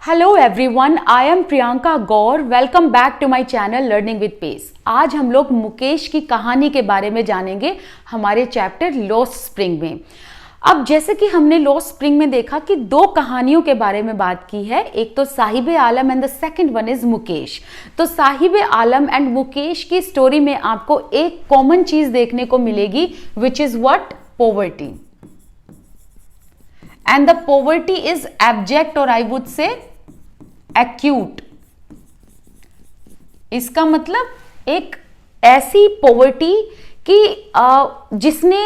Hello everyone, I am Priyanka Gaur. Welcome back to my channel learning with pace. आज हम लोग मुकेश की कहानी के बारे में जानेंगे हमारे चैप्टर लॉस्ट स्प्रिंग में। अब जैसे कि हमने लॉस्ट स्प्रिंग में देखा कि दो कहानियों के बारे में बात की है, एक तो Sahib Alam and the second one is Mukesh. तो साहिब आलम एंड मुकेश की स्टोरी में आपको एक कॉमन चीज देखने को मिलेगी, which is what? Poverty. And the poverty is abject और आई वुड से एक्यूट। इसका मतलब एक ऐसी पॉवर्टी कि जिसने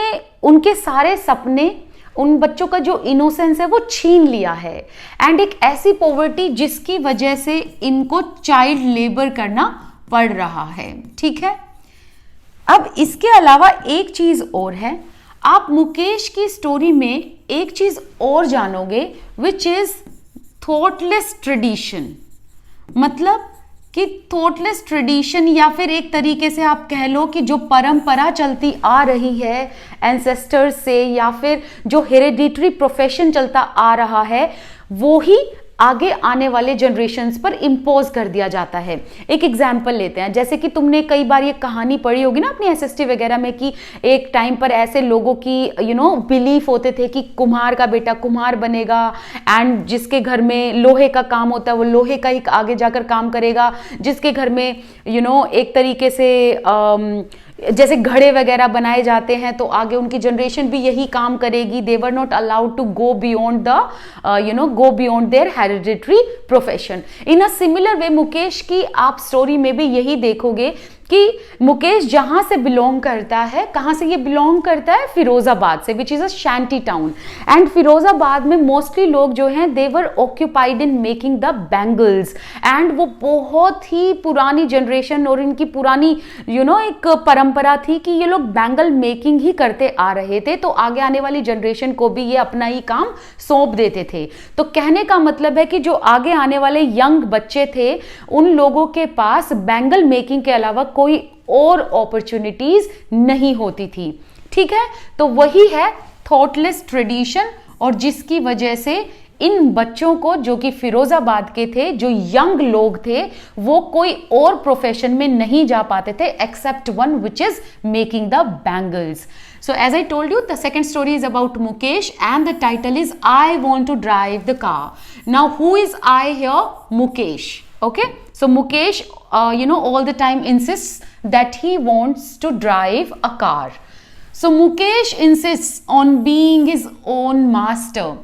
उनके सारे सपने, उन बच्चों का जो इनोसेंस है वो छीन लिया है। एंड एक ऐसी पॉवर्टी जिसकी वजह से इनको चाइल्ड लेबर करना पड़ रहा है। ठीक है, अब इसके अलावा एक चीज और है, आप मुकेश की स्टोरी में एक चीज और जानोगे, विच इज थॉटलेस ट्रेडिशन। मतलब कि थॉटलेस ट्रेडिशन, या फिर एक तरीके से आप कह लो कि जो परंपरा चलती आ रही है एंसेस्टर्स से, या फिर जो हेरेडिटरी प्रोफेशन चलता आ रहा है, वो ही आगे आने वाले जनरेशन्स पर इम्पोज कर दिया जाता है। एक एग्जाम्पल लेते हैं, जैसे कि तुमने कई बार ये कहानी पढ़ी होगी ना अपनी एसएसटी वगैरह में, कि एक टाइम पर ऐसे लोगों की बिलीफ होते थे कि कुम्हार का बेटा कुम्हार बनेगा, एंड जिसके घर में लोहे का काम होता है वो लोहे का ही आगे जाकर काम करेगा, जिसके घर में एक तरीके से जैसे घड़े वगैरह बनाए जाते हैं तो आगे उनकी जनरेशन भी यही काम करेगी। They were not allowed to go beyond their hereditary profession. In a similar way Mukesh की आप स्टोरी में भी यही देखोगे कि मुकेश जहां से बिलोंग करता है, कहां से ये बिलोंग करता है? फिरोजाबाद से, which is a shanty town. And Firozabad में मोस्टली लोग जो हैं they were occupied in making the bangles. And वो बहुत ही पुरानी जनरेशन और इनकी पुरानी एक परंपरा थी कि ये लोग बैंगल मेकिंग ही करते आ रहे थे, तो आगे आने वाली जनरेशन को भी ये अपना ही काम सौंप देते थे। तो कहने का मतलब है कि जो आगे आने वाले यंग बच्चे थे, उन लोगों के पास बैंगल मेकिंग के अलावा कोई और अपॉर्चुनिटीज नहीं होती थी। ठीक है, तो वही है थॉटलेस ट्रेडिशन, और जिसकी वजह से इन बच्चों को, जो कि फिरोजाबाद के थे, जो यंग लोग थे, वो कोई और प्रोफेशन में नहीं जा पाते थे except one, which is making the bangles. So as I told you, the second story is about Mukesh and the title is I want to drive the car. Now who is I here? Mukesh. Okay, so Mukesh all the time insists that he wants to drive a car. So Mukesh insists on being his own master.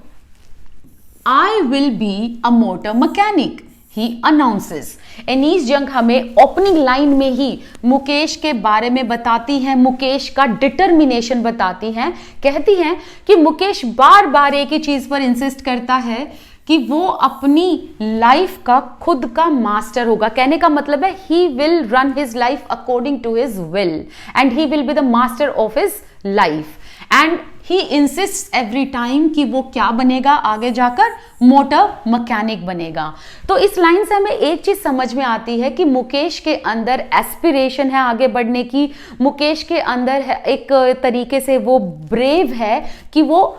I will be a motor mechanic, he announces. Annie's जंग हमें opening line में ही मुकेश के बारे में बताती हैं, मुकेश का determination बताती हैं। कहती हैं कि मुकेश बार बार एक ही चीज पर इंसिस्ट करता है कि वो अपनी लाइफ का खुद का मास्टर होगा। कहने का मतलब है he will run his life according to his will and he will be the master of his life. And he insist every time कि वो क्या बनेगा आगे जाकर? मोटर मैकेनिक बनेगा। तो इस लाइन से हमें एक चीज समझ में आती है कि मुकेश के अंदर एस्पिरेशन है आगे बढ़ने की। मुकेश के अंदर है एक तरीके से वो ब्रेव है कि वो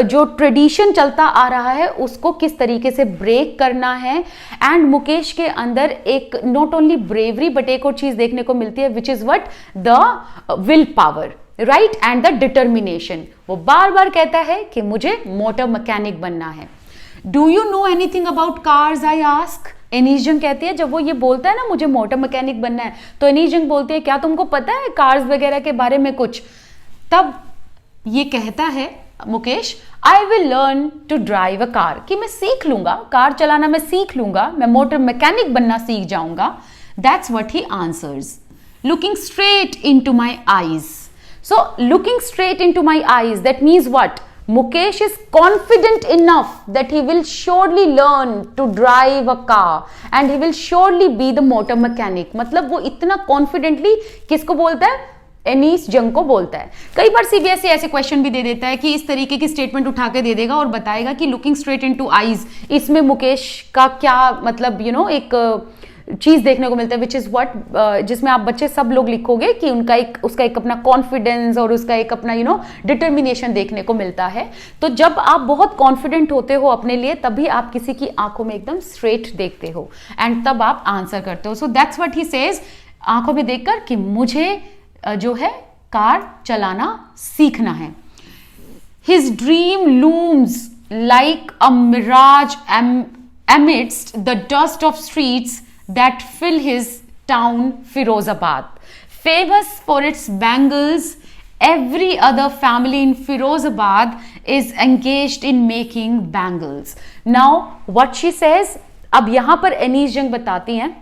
जो ट्रेडिशन चलता आ रहा है उसको किस तरीके से ब्रेक करना है। एंड मुकेश के अंदर एक नॉट ओनली ब्रेवरी बट एक और चीज देखने को मिलती है, which is what? The will power, right, and the determination. वो बार बार कहता है कि मुझे मोटर मैकेनिक बनना है। Do you know anything about cars? I ask. Annie's जंग कहती है, जब वो ये बोलता है ना मुझे मोटर मैकेनिक बनना है, तो एनीस जंग बोलती है क्या तुमको पता है कार्स वगैरह के बारे में कुछ? तब ये कहता है Mukesh, I will learn to drive a car, कि मैं सीख लूंगा, कार चलाना मैं सीख लूंगा, मैं मोटर मैकेनिक बनना सीख जाऊंगा। That's what he answers, looking straight into my eyes. So looking straight into my eyes, that means what? Mukesh is confident enough that he will surely learn to drive a car and he will surely be the motor mechanic. मतलब वो इतना confidently किसको बोलता है? Annie's जंग को बोलता है। कई बार सीबीएसई ऐसे क्वेश्चन भी दे देता है कि इस तरीके की स्टेटमेंट उठा के दे देगा और बताएगा कि लुकिंग स्ट्रेट इनटू आईज, इसमें मुकेश का क्या मतलब एक चीज देखने को मिलता है, विच इज व्हाट, जिसमें आप बच्चे सब लोग लिखोगे कि उसका एक अपना कॉन्फिडेंस और उसका एक अपना डिटर्मिनेशन देखने को मिलता है। तो जब आप बहुत कॉन्फिडेंट होते हो अपने लिए, तभी आप किसी की आंखों में एकदम स्ट्रेट देखते हो एंड तब आप आंसर करते हो। So that's what he says, आंखों में देखकर कि मुझे जो है कार चलाना सीखना है। His dream looms like a mirage amidst the dust of streets that fill his town, Firozabad. Famous for its bangles, every other family in Firozabad is engaged in making bangles. Now, what she says, अब यहाँ पर Annie's जंग बताती हैं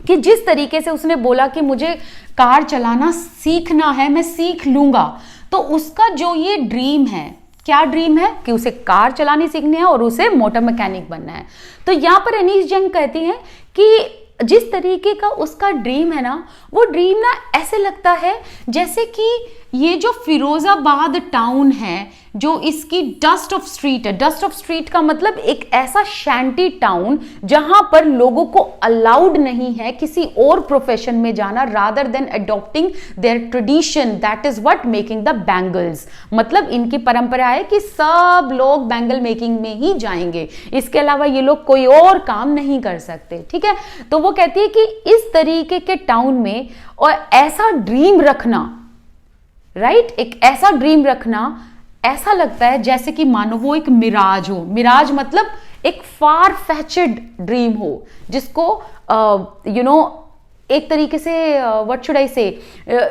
कि जिस तरीके से उसने बोला कि मुझे कार चलाना सीखना है, मैं सीख लूंगा, तो उसका जो ये ड्रीम है, क्या ड्रीम है कि उसे कार चलानी सीखनी है और उसे मोटर मैकेनिक बनना है। तो यहां पर एनीस जंग कहती हैं कि जिस तरीके का उसका ड्रीम है ना, वो ड्रीम ना ऐसे लगता है जैसे कि ये जो फिरोजाबाद टाउन है, जो इसकी डस्ट ऑफ स्ट्रीट है, डस्ट ऑफ स्ट्रीट का मतलब एक ऐसा शैंटी टाउन जहां पर लोगों को अलाउड नहीं है किसी और प्रोफेशन में जाना, rather than adopting their tradition, that is what making the bangles. मतलब इनकी परंपरा है कि सब लोग बैंगल मेकिंग में ही जाएंगे, इसके अलावा ये लोग कोई और काम नहीं कर सकते, ठीक है। तो वो कहती है कि इस तरीके के टाउन में और ऐसा ड्रीम रखना, राइट, एक ऐसा ड्रीम रखना, ऐसा लगता है जैसे कि मानो वो एक मिराज हो। मिराज मतलब एक फार फैचेड ड्रीम हो, जिसको एक तरीके से व्हाट शुड आई से,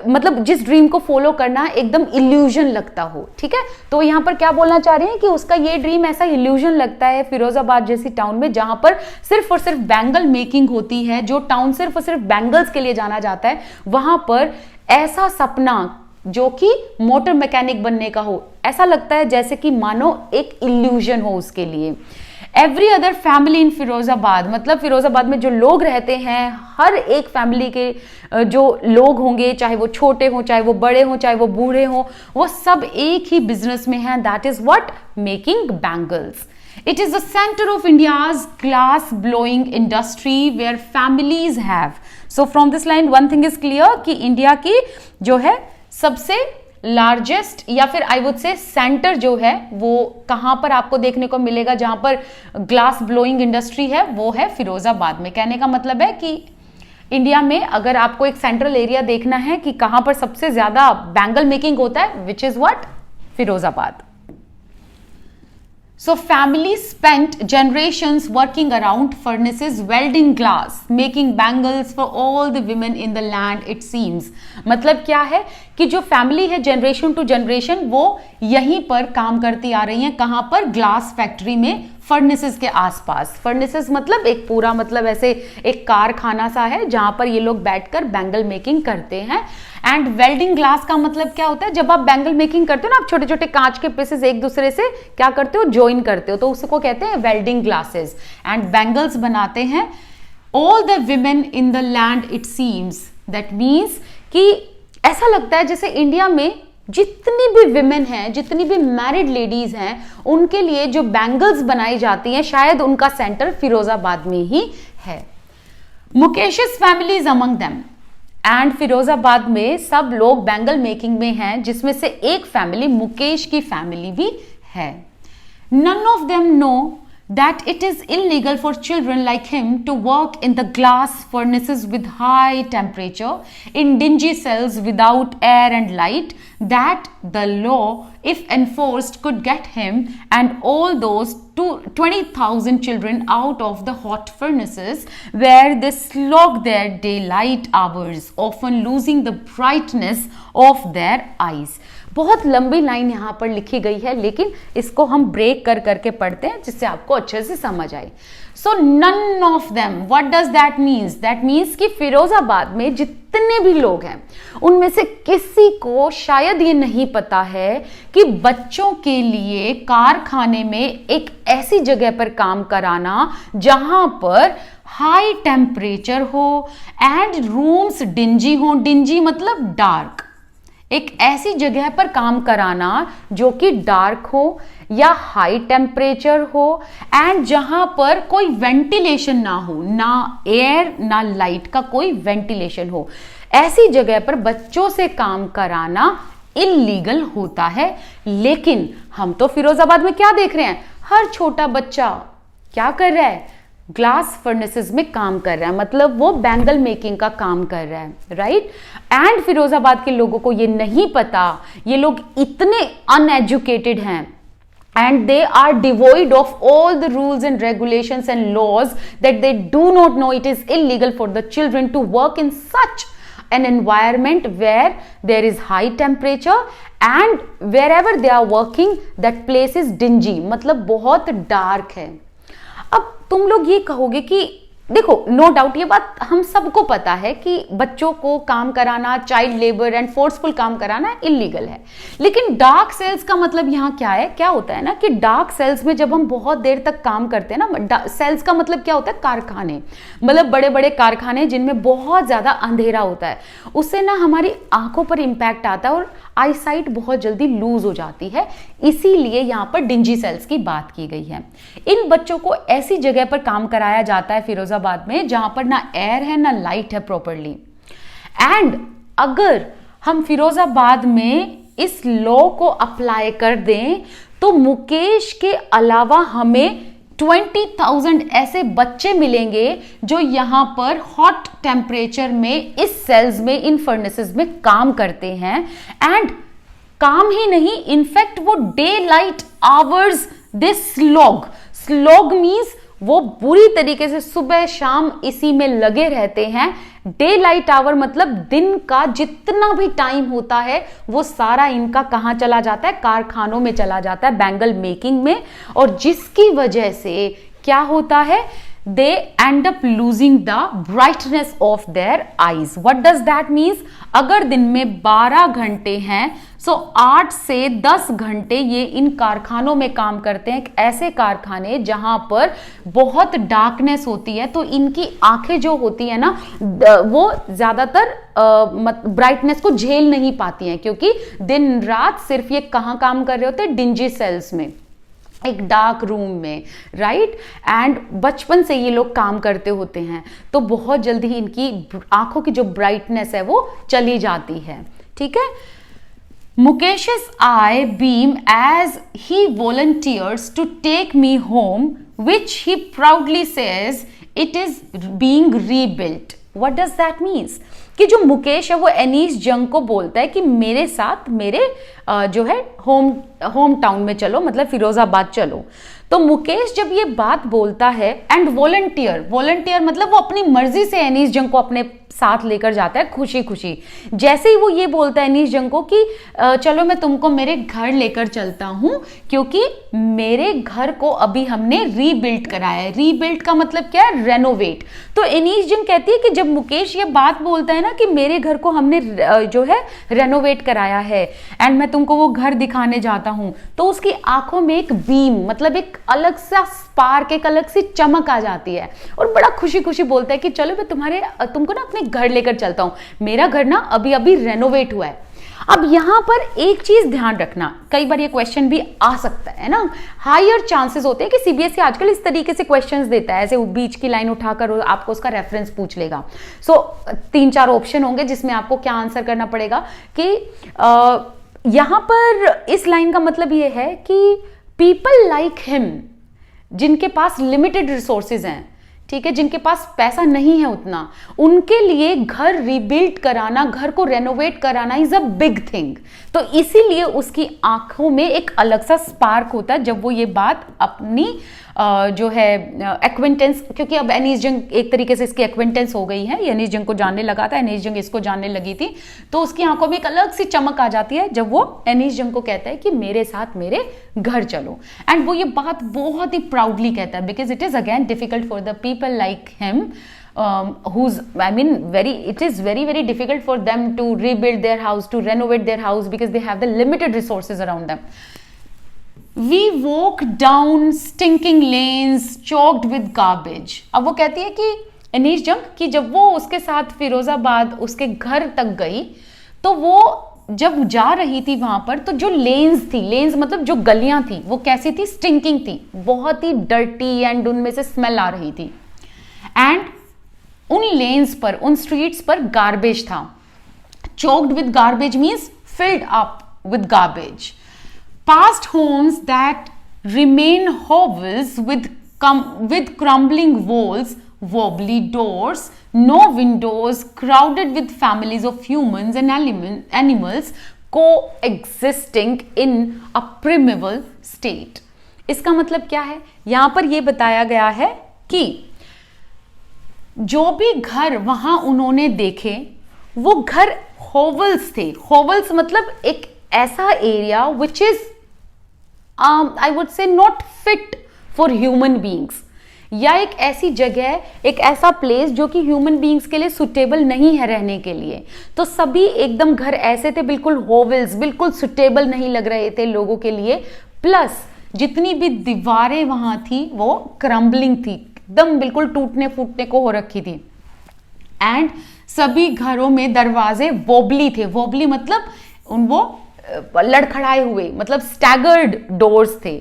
मतलब जिस ड्रीम को फॉलो करना एकदम इल्यूजन लगता हो, ठीक है। तो यहां पर क्या बोलना चाह रहे हैं कि उसका ये ड्रीम ऐसा इल्यूजन लगता है फिरोजाबाद जैसी टाउन में, जहां पर सिर्फ और सिर्फ बैंगल मेकिंग होती है, जो टाउन सिर्फ और सिर्फ बैंगल्स के लिए जाना जाता है, वहां पर ऐसा सपना जो कि मोटर मैकेनिक बनने का हो, ऐसा लगता है जैसे कि मानो एक इल्यूजन हो उसके लिए। Every other family in Firozabad, मतलब फिरोजाबाद में जो लोग रहते हैं, हर एक फैमिली के जो लोग होंगे, चाहे वो छोटे हों, चाहे वो बड़े हों, चाहे वो बूढ़े हों, वो सब एक ही बिजनेस में हैं, that is what making bangles. It is the center of India's glass blowing industry where families have. So from this line one thing is clear कि इंडिया की जो है सबसे लार्जेस्ट या फिर आई वुड से सेंटर जो है वो कहां पर आपको देखने को मिलेगा, जहां पर ग्लास ब्लोइंग इंडस्ट्री है, वो है फिरोजाबाद में। कहने का मतलब है कि इंडिया में अगर आपको एक सेंट्रल एरिया देखना है कि कहां पर सबसे ज्यादा बैंगल मेकिंग होता है, which is what, Firozabad. So families spent generations working around furnaces, welding glass, making bangles for all the women in the land, it seems. मतलब क्या है कि जो फैमिली है जनरेशन टू जनरेशन वो यहीं पर काम करती आ रही हैं, कहां पर, ग्लास फैक्ट्री में, फर्नेसेस के आसपास। फर्नेसेस मतलब एक पूरा मतलब ऐसे एक कारखाना सा है जहां पर ये लोग बैठकर बैंगल मेकिंग करते हैं। एंड वेल्डिंग ग्लास का मतलब क्या होता है, जब आप बैंगल मेकिंग करते हो ना, आप छोटे छोटे कांच के पीसेस एक दूसरे से क्या करते हो, ज्वाइन करते हो, तो उसको कहते हैं वेल्डिंग ग्लासेस। एंड बैंगल्स बनाते हैं all the women in the land, it seems, that means कि ऐसा लगता है जैसे इंडिया में जितनी भी विमेन हैं, जितनी भी मैरिड लेडीज हैं, उनके लिए जो बैंगल्स बनाई जाती हैं, शायद उनका सेंटर फिरोजाबाद में ही है। Mukesh family is among them, and Firozabad में सब लोग बैंगल मेकिंग में हैं, जिसमें से एक फैमिली, मुकेश की फैमिली भी है। None of them know that it is illegal for children like him to work in the glass furnaces with high temperature in dingy cells without air and light, that the law, if enforced, could get him and all those 20,000 children out of the hot furnaces where they slog their daylight hours, often losing the brightness of their eyes. बहुत लंबी line यहाँ पर लिखी गई है, लेकिन इसको हम ब्रेक कर करके पढ़ते हैं जिससे आपको अच्छे से समझ आए। So none of them, what does that means? That means कि फिरोजाबाद में जितने भी लोग हैं उनमें से किसी को शायद ये नहीं पता है कि बच्चों के लिए कारखाने में एक ऐसी जगह पर काम कराना जहां पर हाई टेम्परेचर हो एंड रूम्स डिंजी हो, डिंजी मतलब डार्क, एक ऐसी जगह पर काम कराना जो कि डार्क हो या हाई टेम्परेचर हो एंड जहां पर कोई वेंटिलेशन ना हो, ना एयर ना लाइट का कोई वेंटिलेशन हो, ऐसी जगह पर बच्चों से काम कराना इल्लीगल होता है। लेकिन हम तो फिरोजाबाद में क्या देख रहे हैं, हर छोटा बच्चा क्या कर रहा है, ग्लास फर्नेसेस में काम कर रहा है, मतलब वो बैंगल मेकिंग का काम कर रहा है, राइट। एंड फिरोजाबाद के लोगों को ये नहीं पता, ये लोग इतने अनएजुकेटेड हैं and they are devoid of all the rules and regulations and laws that they do not know it is illegal for the children to work in such an environment where there is high temperature and wherever they are working that place is dingy, मतलब बहुत dark है। अब तुम लोग ये कहोगे कि देखो, नो डाउट ये बात हम सबको पता है कि बच्चों को काम कराना, चाइल्ड लेबर एंड फोर्सफुल काम कराना इलीगल है। लेकिन डार्क सेल्स का मतलब यहाँ क्या है, क्या होता है ना कि डार्क सेल्स में जब हम बहुत देर तक काम करते हैं ना, सेल्स का मतलब क्या होता है, कारखाने, मतलब बड़े बड़े कारखाने जिनमें बहुत ज्यादा अंधेरा होता है, उससे ना हमारी आंखों पर इंपैक्ट आता है और आईसाइट बहुत जल्दी लूज हो जाती है। इसीलिए यहाँ पर डिंजी सेल्स की बात की गई है। इन बच्चों को ऐसी जगह पर काम कराया जाता है फिरोजाबाद में जहां पर ना एयर है ना लाइट है प्रॉपरली। एंड अगर हम फिरोजाबाद में इस लॉ को अप्लाई कर दें तो मुकेश के अलावा हमें 20,000 ऐसे बच्चे मिलेंगे जो यहां पर हॉट टेम्परेचर में इस सेल्स में, इन फर्नेसेस में काम करते हैं। एंड काम ही नहीं, इनफैक्ट वो डे लाइट आवर्स दे स्लॉग मीन्स वो बुरी तरीके से सुबह शाम इसी में लगे रहते हैं। डे लाइट आवर मतलब दिन का जितना भी टाइम होता है वो सारा इनका कहां चला जाता है, कारखानों में चला जाता है, बैंगल मेकिंग में। और जिसकी वजह से क्या होता है, they end up losing the brightness of their eyes. What does that means? अगर दिन में 12 घंटे हैं सो 8 से 10 घंटे ये इन कारखानों में काम करते हैं, ऐसे कारखाने जहां पर बहुत डार्कनेस होती है, तो इनकी आंखें जो होती है ना वो ज्यादातर ब्राइटनेस को झेल नहीं पाती हैं, क्योंकि दिन रात सिर्फ ये कहां काम कर रहे होते हैं, डिंजी सेल्स में, एक डार्क रूम में, राइट। एंड बचपन से ये लोग काम करते होते हैं तो बहुत जल्दी इनकी आंखों की जो ब्राइटनेस है वो चली जाती है, ठीक है। Mukesh's eye beam as he volunteers to take me home, which he proudly says it is being rebuilt. What does that means? कि जो मुकेश है वो एनीस जंग को बोलता है कि मेरे साथ मेरे जो है होम टाउन में चलो, मतलब फिरोजाबाद चलो। तो मुकेश जब ये बात बोलता है एंड वॉलंटियर मतलब वो अपनी मर्जी से एनीस जंग को अपने साथ लेकर जाता है खुशी खुशी। जैसे ही वो ये बोलता है एनीस जंग को कि चलो मैं तुमको मेरे घर लेकर चलता हूं, क्योंकि मेरे घर को अभी हमने रीबिल्ड कराया है। रीबिल्ड का मतलब क्या है, रेनोवेट। तो एनीस जंग कहती है कि जब मुकेश ये बात बोलता है ना कि मेरे घर को हमने जो है रेनोवेट कराया है एंड मैं तुमको वो घर दिखाने जाता हूं, तो उसकी आंखों में एक बीम मतलब एक अलग सा स्पार्क, एक अलग सी चमक आ जाती है और बड़ा खुशी खुशी बोलता है कि चलो मैं तुमको ना अपने घर लेकर चलता हूं, मेरा घर ना अभी अभी रेनोवेट हुआ है। अब यहां पर एक चीज ध्यान रखना, कई बार ये क्वेश्चन भी आ सकता है ना, हायर चांसेस होते हैं कि सीबीएसई आजकल इस तरीके से क्वेश्चंस देता है, ऐसे बीच की लाइन उठाकर आपको उसका रेफरेंस पूछ लेगा। सो 3-4 ऑप्शन होंगे जिसमें आपको क्या आंसर करना पड़ेगा कि यहां पर इस लाइन का मतलब ये है कि पीपल लाइक हिम, जिनके पास लिमिटेड रिसोर्सेज हैं, ठीक है, जिनके पास पैसा नहीं है उतना, उनके लिए घर रिबिल्ड कराना, घर को रेनोवेट कराना इज अ बिग थिंग। तो इसीलिए उसकी आंखों में एक अलग सा स्पार्क होता है जब वो ये बात अपनी जो है एक्वेंटेंस, क्योंकि अब एनीस जंग एक तरीके से इसकी एक्वेंटेंस हो गई है, एनीस जंग को जानने लगा था, एनीस जंग इसको जानने लगी थी, तो उसकी आंखों में एक अलग सी चमक आ जाती है जब वो एनीस जंग को कहता है कि मेरे साथ मेरे घर चलो। एंड वो ये बात बहुत ही प्राउडली कहता है, because it is again difficult for the people like him it is very difficult for them to rebuild their house, to renovate their house, because they have the limited resources around them. We walk down stinking lanes choked with garbage. अब वो कहती है कि Annie's जंग कि जब वो उसके साथ फिरोजाबाद उसके घर तक गई तो वो जब जा रही थी वहां पर, तो जो लेन्स थी, लेन्स मतलब जो गलियां थी, वो कैसी थी, स्टिंकिंग थी, बहुत ही डर्टी, एंड उनमें से स्मेल आ रही थी। एंड उन लेन्स पर, उन स्ट्रीट्स पर गार्बेज था। Choked with garbage means filled up with garbage. Past homes that remain hovels with crumbling walls, wobbly doors, no windows, crowded with families of humans and animals coexisting in a primeval state। इसका मतलब क्या है, यहां पर यह बताया गया है कि जो भी घर वहां उन्होंने देखे वो घर hovels थे। hovels मतलब एक ऐसा area which is I would से not fit for human beings, या एक ऐसी जगह, एक ऐसा प्लेस जो कि ह्यूमन बींग्स के लिए सुटेबल नहीं है रहने के लिए। तो सभी एकदम घर ऐसे थे, बिल्कुल होवल्स, बिल्कुल सुटेबल नहीं लग रहे थे लोगों के लिए। प्लस जितनी भी दीवारें वहां थी वो क्रम्बलिंग थी, एकदम बिल्कुल टूटने फूटने को हो रखी थी। एंड सभी घरों में दरवाजे वोबली थे। वोबली मतलब वो लड़खड़ाए हुए, मतलब स्टैगर्ड डोर्स थे।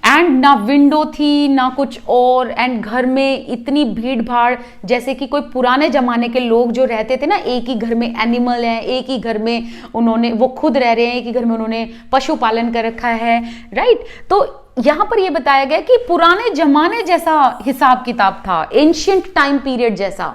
एंड ना विंडो थी ना कुछ और। एंड घर में इतनी भीड़ भाड़, जैसे कि कोई पुराने जमाने के लोग जो रहते थे ना, एक ही घर में एनिमल है, एक ही घर में उन्होंने, वो खुद रह रहे हैं, एक ही घर में उन्होंने पशुपालन कर रखा है, राइट। तो यहां पर यह बताया गया कि पुराने जमाने जैसा हिसाब किताब था, एंशियंट टाइम पीरियड जैसा,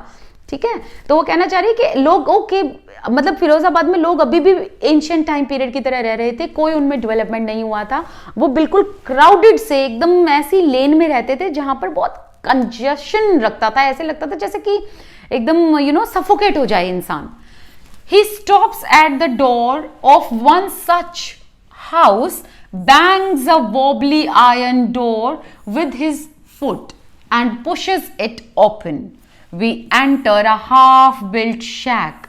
ठीक है। तो वो कहना चाह रही है कि लोग ओके, मतलब फिरोजाबाद में लोग अभी भी एंशियंट टाइम पीरियड की तरह रह रहे थे, कोई उनमें डेवलपमेंट नहीं हुआ था। वो बिल्कुल क्राउडेड से एकदम ऐसी लेन में रहते थे जहां पर बहुत कंजेशन रखता था, ऐसे लगता था जैसे कि एकदम सफोकेट हो जाए इंसान। He stops at the door of one such house, bangs a wobbly iron door with his foot and pushes it open. We enter a half-built shack.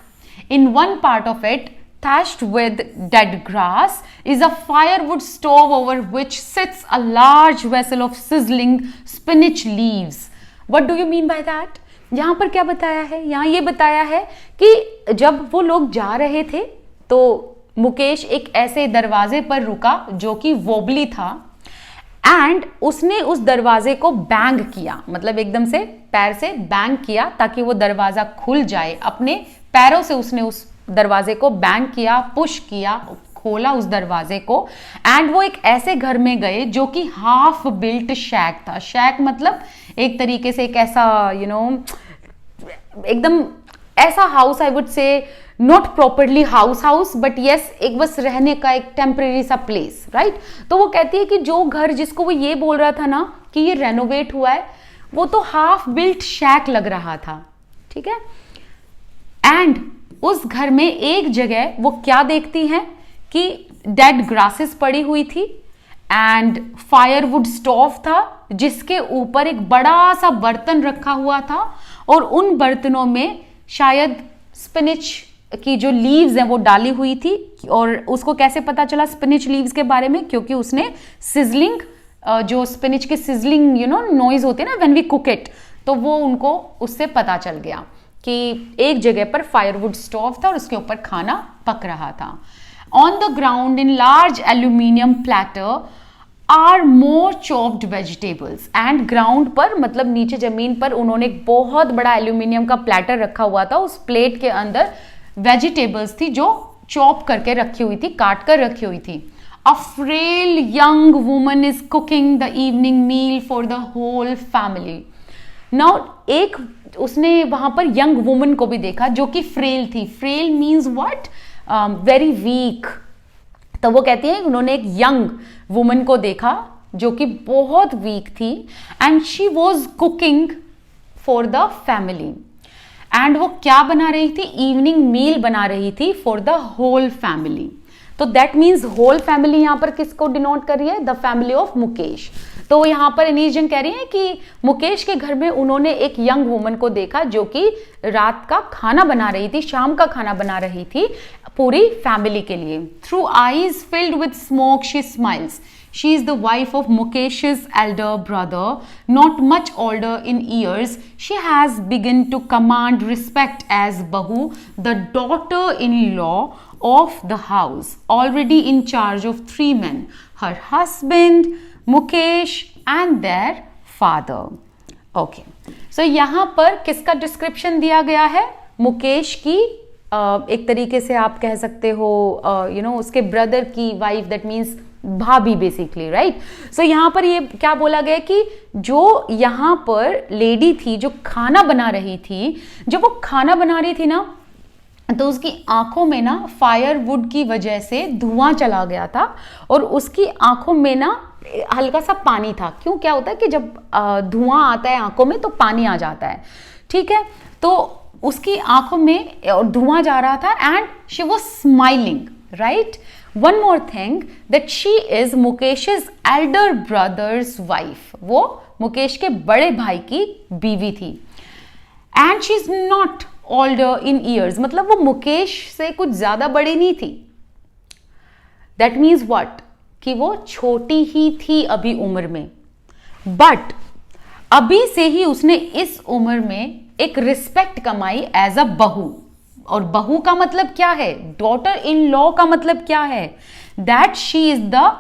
In one part of it, thatched with dead grass, is a firewood stove over which sits a large vessel of sizzling spinach leaves. What do you mean by that? यहाँ पर क्या बताया है, यहाँ ये बताया है कि जब वो लोग जा रहे थे तो मुकेश एक ऐसे दरवाजे पर रुका जो कि वोबली था, एंड उसने उस दरवाजे को बैंग किया, मतलब एकदम से पैर से बैंग किया ताकि वो दरवाजा खुल जाए। अपने पैरों से उसने उस दरवाजे को बैंग किया, पुश किया, खोला उस दरवाजे को। एंड वो एक ऐसे घर में गए जो कि हाफ बिल्ट शैक था। शैक मतलब एक तरीके से एक ऐसा एकदम ऐसा हाउस, आई वुड से not properly house but yes, एक बस रहने का एक टेम्परेरी सा प्लेस, राइट। तो वो कहती है कि जो घर जिसको वो ये बोल रहा था ना कि ये रेनोवेट हुआ है, वो तो हाफ बिल्ट शैक लग रहा था, ठीक है। एंड उस घर में एक जगह वो क्या देखती हैं कि डेड ग्रासेस पड़ी हुई थी, एंड फायरवुड स्टोव था जिसके ऊपर एक बड़ा सा बर्तन रखा हुआ था, और उन बर्तनों में शायद स्पिनिच की जो लीव्स हैं वो डाली हुई थी। और उसको कैसे पता चला स्पिनिच लीव्स के बारे में, क्योंकि उसने सिजलिंग, जो स्पिनिच के सिजलिंग नॉइज होते हैं ना व्हेन वी कुक इट, तो वो उनको उससे पता चल गया कि एक जगह पर फायरवुड स्टोव था और उसके ऊपर खाना पक रहा था। On the ground in large aluminium platter are more chopped vegetables. And ground पर मतलब नीचे जमीन पर उन्होंने एक बहुत बड़ा एल्यूमिनियम का प्लेटर रखा हुआ था। उस प्लेट के अंदर वेजिटेबल्स थी जो चॉप करके रखी हुई थी, काट कर रखी हुई थी। A frail young woman is cooking the evening meal for the whole family. Now एक उसने वहां पर यंग वुमन को भी देखा जो कि फ्रेल थी। Frail means what, very weak. तो वो कहती है उन्होंने एक यंग वुमन को देखा जो कि बहुत वीक थी, and she was cooking for the family. And वो क्या बना रही थी, इवनिंग मील बना रही थी फॉर द होल फैमिली। तो दैट मीन्स होल फैमिली यहां पर किसको डिनोट कर रही है, द फैमिली ऑफ मुकेश। तो यहाँ पर एनीजन कह रही है कि मुकेश के घर में उन्होंने एक यंग वुमन को देखा जो कि रात का खाना बना रही थी, शाम का खाना बना रही थी पूरी फैमिली के लिए। Through eyes filled with smoke she smiles. She is the wife of Mukesh's elder brother, not much older in years. She has begun to command respect as Bahu, the daughter-in-law of the house, already in charge of 3 men, her husband, Mukesh and their father. Okay, so यहाँ पर किसका description दिया गया है? मुकेश की एक तरीके से आप कह सकते हो उसके ब्रदर की वाइफ, दैट मीन्स भाभी बेसिकली, राइट? सो यहाँ पर ये क्या बोला गया कि जो यहाँ पर लेडी थी जो खाना बना रही थी, जब वो खाना बना रही थी ना, तो उसकी आंखों में ना फायरवुड की वजह से धुआं चला गया था और उसकी आंखों में ना हल्का सा पानी था। क्यों, क्या होता है कि जब धुआं आता है आंखों में तो पानी आ जाता है, ठीक है? तो उसकी आंखों में धुआं जा रहा था and she was smiling, right? One more thing that she is Mukesh's elder brother's wife, वो मुकेश के बड़े भाई की बीवी थी। And she is not older in years, मतलब वो मुकेश से कुछ ज्यादा बड़ी नहीं थी। दैट मीन्स व्हाट, कि वो छोटी ही थी अभी उम्र में, बट अभी से ही उसने इस उम्र में एक रिस्पेक्ट कमाई एज अ बहू। और बहू का मतलब क्या है? डॉटर इन लॉ का मतलब क्या है? That she is the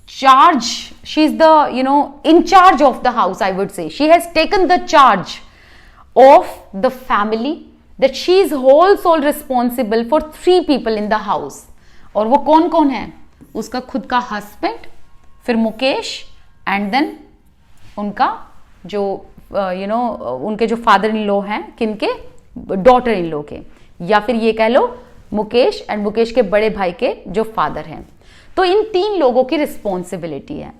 charge, she is the in charge of the house, I would say she has taken the charge of the family, that she is whole sole responsible for 3 people in the house. और वो कौन कौन है? उसका खुद का husband, फिर Mukesh, and then उनका जो उनके जो फादर इन लॉ हैं, किनके? डॉटर इन लॉ के, या फिर ये कह लो मुकेश एंड मुकेश के बड़े भाई के जो फादर हैं। तो इन 3 लोगों की रिस्पॉन्सिबिलिटी है।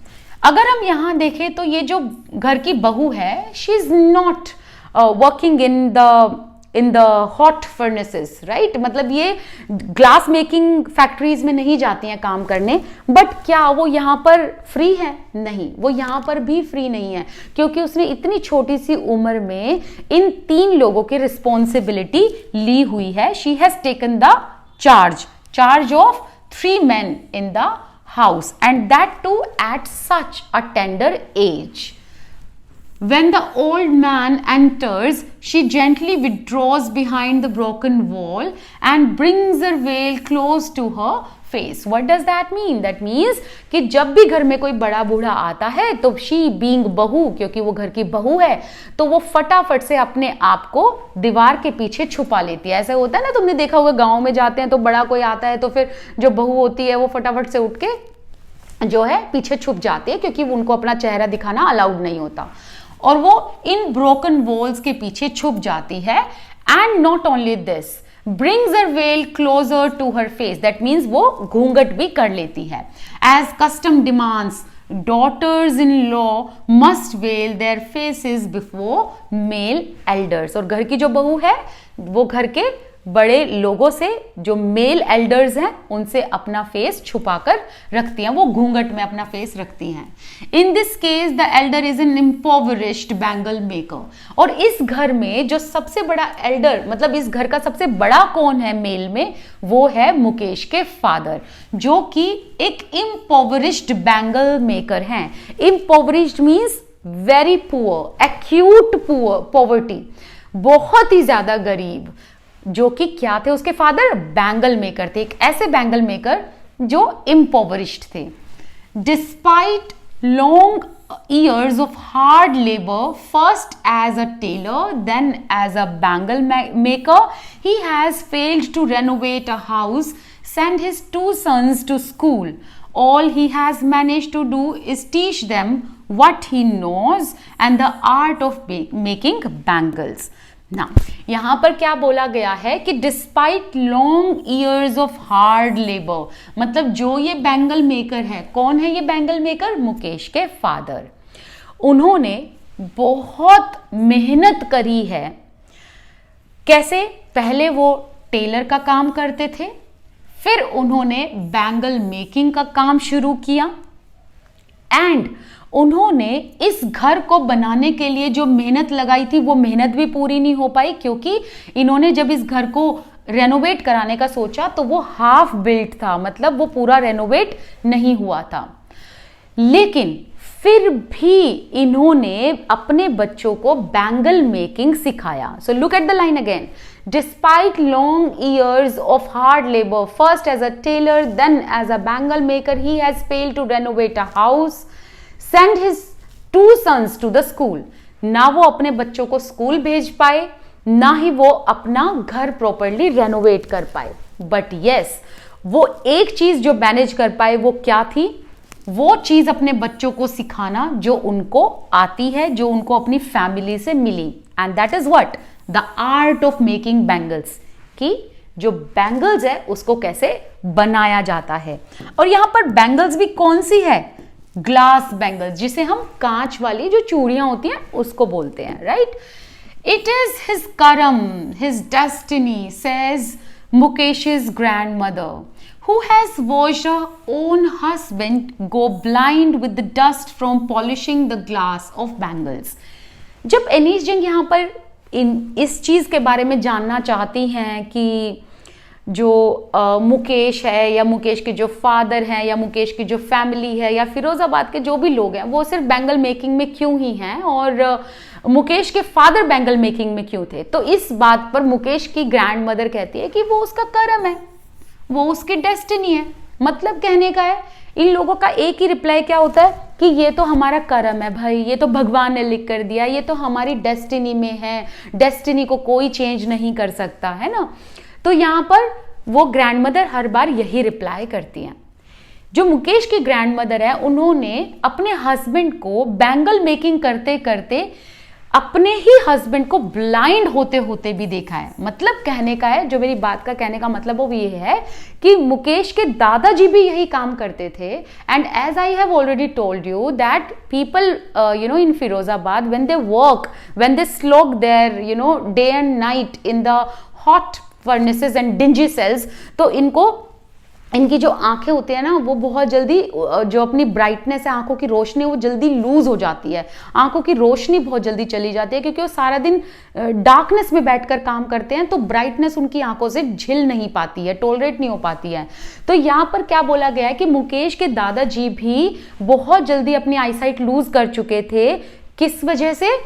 अगर हम यहां देखें तो ये जो घर की बहू है, she is not working in the hot furnaces, right? मतलब ये ग्लास मेकिंग फैक्ट्रीज में नहीं जाती हैं काम करने, बट क्या वो यहाँ पर फ्री है? नहीं, वो यहाँ पर भी फ्री नहीं है, क्योंकि उसने इतनी छोटी सी उम्र में इन 3 लोगों की रिस्पॉन्सिबिलिटी ली हुई है। She has taken the charge of 3 men in the house, and that too at such a tender age. When the old man enters, she gently withdraws behind the broken wall and brings her veil close to her face. What does that mean? That means कि जब भी घर में कोई बड़ा बूढ़ा आता है तो she being बहू, क्योंकि वो घर की बहू है, तो वो फटाफट से अपने आप को दीवार के पीछे छुपा लेती है। ऐसे होता है ना, तुमने देखा होगा गाँव में जाते हैं तो बड़ा कोई आता है तो फिर जो बहू होती है वो फटाफट से उठ के जो है पीछे छुप जाती है, क्योंकि उनको अपना चेहरा दिखाना अलाउड नहीं होता, और वो इन ब्रोकन वॉल्स के पीछे छुप जाती है। And not only this, brings her veil closer to her face, that means वो घूंघट भी कर लेती है। As custom demands, daughters in law must veil their faces before male elders। और घर की जो बहू है वो घर के बड़े लोगों से, जो मेल एल्डर्स हैं, उनसे अपना फेस छुपाकर रखती हैं, वो घूंघट में अपना फेस रखती हैं। In this case the elder is an impoverished bangle maker. और इस घर में जो सबसे बड़ा एल्डर, मतलब इस घर का सबसे बड़ा कौन है मेल में, वो है मुकेश के फादर, जो कि एक इम्पोवरिश्ड बैंगल मेकर हैं। Impoverished means very poor, acute poor, poverty, बहुत ही ज्यादा गरीब, जो कि क्या थे उसके फादर? बैंगल मेकर थे, एक ऐसे बैंगल मेकर जो इम्पोवरिश्ड थे। Despite long years of hard labor, first as a tailor, then as a bangle maker, he has failed to renovate a house, send his 2 sons to school. All he has managed to do is teach them what he knows and the art of making bangles. ना यहाँ पर क्या बोला गया है कि despite long years of hard labour, मतलब जो ये बैंगल मेकर है, कौन है ये बैंगल मेकर? मुकेश के फादर। उन्होंने बहुत मेहनत करी है। कैसे? पहले वो टेलर का काम करते थे, फिर उन्होंने बैंगल मेकिंग का काम शुरू किया, एंड उन्होंने इस घर को बनाने के लिए जो मेहनत लगाई थी वो मेहनत भी पूरी नहीं हो पाई, क्योंकि इन्होंने जब इस घर को रेनोवेट कराने का सोचा तो वो हाफ बिल्ट था, मतलब वो पूरा रेनोवेट नहीं हुआ था। लेकिन फिर भी इन्होंने अपने बच्चों को बैंगल मेकिंग सिखाया. So look at the line again. Despite long years of hard labor, first as a tailor, then as a bangle maker, he has failed to renovate a house, send his 2 sons to the school. ना वो अपने बच्चों को school भेज पाए, ना ही वो अपना घर प्रॉपरली रेनोवेट कर पाए. बट यस, वो एक चीज जो मैनेज कर पाए वो क्या थी? वो चीज अपने बच्चों को सिखाना जो उनको आती है, जो उनको अपनी फैमिली से मिली. And that is what? The art of making bangles. कि जो बैंगल्स है उसको कैसे बनाया जाता है. और यहां पर बैंगल्स भी कौन सी है? ग्लास बैंगल्स, जिसे हम कांच वाली जो चूड़ियां होती हैं उसको बोलते हैं, राइट? इट इज हिज करम, his destiny, says Mukesh's grandmother, who has watched her own husband go blind with the dust from polishing the glass of bangles. जब एनीस जंग यहाँ पर इस चीज के बारे में जानना चाहती हैं कि जो मुकेश है या मुकेश के जो फादर हैं या मुकेश की जो फैमिली है या फिरोजाबाद के जो भी लोग हैं वो सिर्फ बैंगल मेकिंग में क्यों ही हैं और मुकेश के फादर बैंगल मेकिंग में क्यों थे, तो इस बात पर मुकेश की ग्रैंड मदर कहती है कि वो उसका कर्म है, वो उसकी डेस्टिनी है. मतलब कहने का है, इन लोगों का एक ही रिप्लाई क्या होता है कि ये तो हमारा कर्म है भाई, ये तो भगवान ने लिख कर दिया, ये तो हमारी डेस्टिनी में है, डेस्टिनी को कोई चेंज नहीं कर सकता, है ना. तो यहाँ पर वो ग्रैंड मदर हर बार यही रिप्लाई करती हैं. जो मुकेश की ग्रैंड मदर है उन्होंने अपने हस्बैंड को बैंगल मेकिंग करते करते अपने ही हस्बैंड को ब्लाइंड होते होते भी देखा है. मतलब कहने का है, जो मेरी बात का कहने का मतलब वो ये है कि मुकेश के दादाजी भी यही काम करते थे. And as I have already told you that people in Firozabad, when they work, when they slog their day and night in the hot furnaces and dingy cells, तो इनकी जो आंखें होती है ना वो बहुत जल्दी, जो अपनी ब्राइटनेस है, आंखों की रोशनी, वो जल्दी लूज हो जाती है, आंखों की रोशनी बहुत जल्दी चली जाती है, क्योंकि वो सारा दिन डार्कनेस में बैठकर काम करते हैं, तो ब्राइटनेस उनकी आंखों से झिल नहीं पाती है, टॉलरेट नहीं हो पाती है. तो यहाँ पर क्या बोला गया है कि मुकेश के दादाजी भी बहुत जल्दी अपनी आईसाइट लूज कर चुके थे. किस वजह से?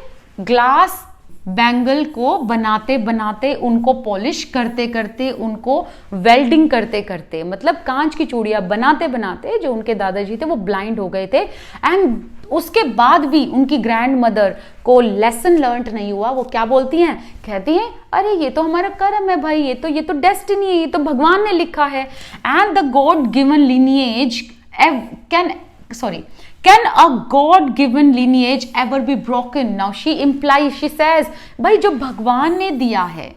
ग्लास बैंगल को बनाते बनाते, उनको पॉलिश करते करते, उनको वेल्डिंग करते करते, मतलब कांच की चूड़ियां बनाते बनाते जो उनके दादाजी थे वो ब्लाइंड हो गए थे. एंड उसके बाद भी उनकी ग्रैंड मदर को लेसन लर्न नहीं हुआ. वो क्या बोलती हैं? कहती हैं अरे ये तो हमारा कर्म है भाई, ये तो डेस्टिनी है, ये तो भगवान ने लिखा है. And the God given lineage Can a God-given lineage ever be broken? Now she says, भाई जो भगवान ने दिया है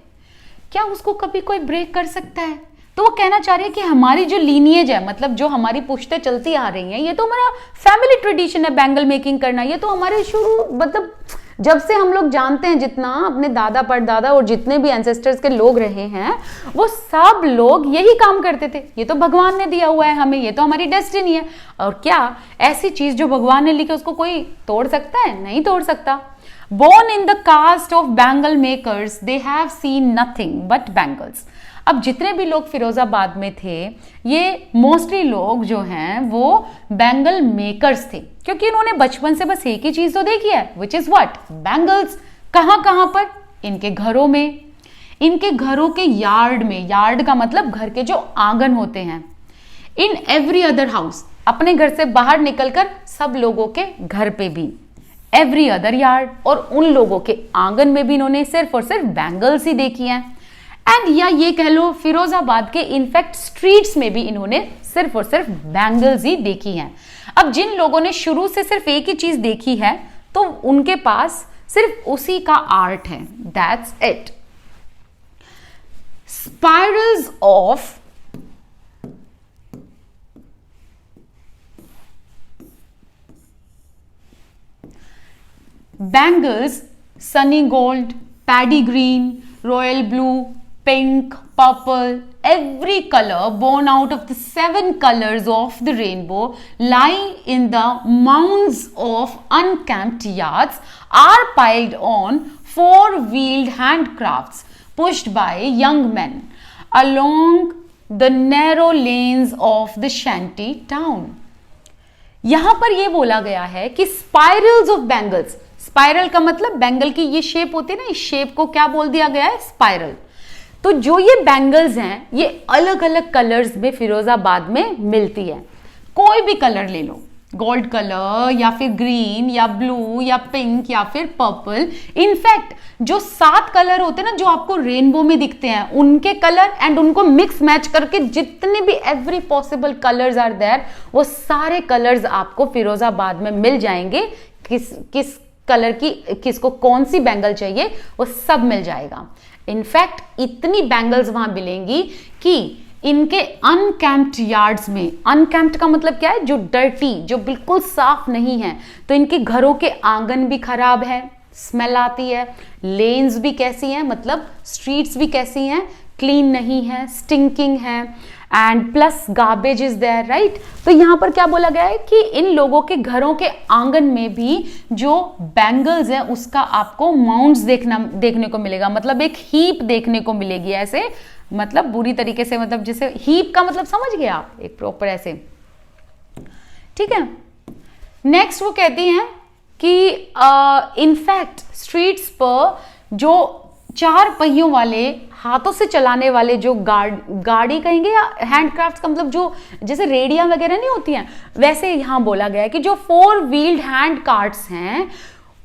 क्या उसको कभी कोई ब्रेक कर सकता है? तो वो कहना चाह रही है कि हमारी जो लीनिएज है, मतलब जो हमारी पुश्तें चलती आ रही हैं, ये तो हमारा फैमिली ट्रेडिशन है बैंगल मेकिंग करना. ये तो हमारे शुरू, मतलब जब से हम लोग जानते हैं, जितना अपने दादा परदादा और जितने भी एंसेस्टर्स के लोग रहे हैं वो सब लोग यही काम करते थे. ये तो भगवान ने दिया हुआ है हमें, ये तो हमारी डेस्टिनी है. और क्या ऐसी चीज जो भगवान ने लिखी उसको कोई तोड़ सकता है? नहीं तोड़ सकता. Born in the caste of bangle makers, they have seen nothing but bangles. अब जितने भी लोग फिरोजाबाद में थे, ये मोस्टली लोग जो हैं वो बैंगल मेकर्स थे, क्योंकि इन्होंने बचपन से बस एक ही चीज तो देखी है, विच इज व्हाट? बैंगल्स. कहां पर? इनके घरों में, इनके घरों के यार्ड में. यार्ड का मतलब घर के जो आंगन होते हैं. इन एवरी अदर हाउस, अपने घर से बाहर निकलकर सब लोगों के घर पे भी, एवरी अदर यार्ड, और उन लोगों के आंगन में भी इन्होंने सिर्फ और सिर्फ बैंगल्स ही देखी हैं. एंड या ये कह लो फिरोजाबाद के इनफैक्ट स्ट्रीट्स में भी इन्होंने सिर्फ और सिर्फ बैंगल्स ही देखी हैं. अब जिन लोगों ने शुरू से सिर्फ एक ही चीज देखी है तो उनके पास सिर्फ उसी का आर्ट है. That's it. Spirals of bangles, Sunny gold, paddy green, royal blue, pink, purple, every color born out of the 7 colors of the rainbow lying in the mounds of uncamped yards are piled on 4-wheeled handcrafts pushed by young men along the narrow lanes of the shanty town. यहां पर ये बोला गया है कि spirals of bangles, spiral का मतलब bangle की ये शेप होती है ना, इस शेप को क्या बोल दिया गया है, स्पाइरल। तो जो ये बैंगल्स हैं ये अलग अलग कलर्स में फिरोजाबाद में मिलती है। कोई भी कलर ले लो, गोल्ड कलर या फिर ग्रीन या ब्लू या पिंक या फिर पर्पल। इनफैक्ट जो 7 कलर होते हैं ना जो आपको रेनबो में दिखते हैं, उनके कलर एंड उनको मिक्स मैच करके जितने भी every possible colours are there, वो सारे कलर्स आपको फिरोजाबाद में मिल जाएंगे। किस कलर की, किसको कौन सी बैंगल चाहिए, वो सब मिल जाएगा। इनफैक्ट इतनी बैंगल्स वहां मिलेंगी कि इनके अनकैम्प्ड यार्ड्स में, अनकैम्प्ड का मतलब क्या है, जो डर्टी, जो बिल्कुल साफ नहीं है, तो इनके घरों के आंगन भी खराब है, स्मेल आती है, लेन्स भी कैसी हैं, मतलब स्ट्रीट्स भी कैसी हैं, क्लीन नहीं है, स्टिंकिंग है, and plus garbage is there, right. तो यहां पर क्या बोला गया है कि इन लोगों के घरों के आंगन में भी जो बैंगल्स है उसका आपको माउंट्स देखने को मिलेगा, मतलब एक हीप देखने को मिलेगी ऐसे, मतलब बुरी तरीके से, मतलब जैसे हीप का मतलब समझ गए आप, एक प्रॉपर ऐसे, ठीक है। नेक्स्ट वो कहती हैं कि इनफैक्ट स्ट्रीट्स पर जो 4 पहियों वाले हाथों से चलाने वाले जो गाड़ी कहेंगे या हैंडक्राफ्ट का मतलब जो जैसे रेडियां वगैरह नहीं होती हैं, वैसे यहां बोला गया है कि जो 4 व्हील्ड हैंड कार्ट्स हैं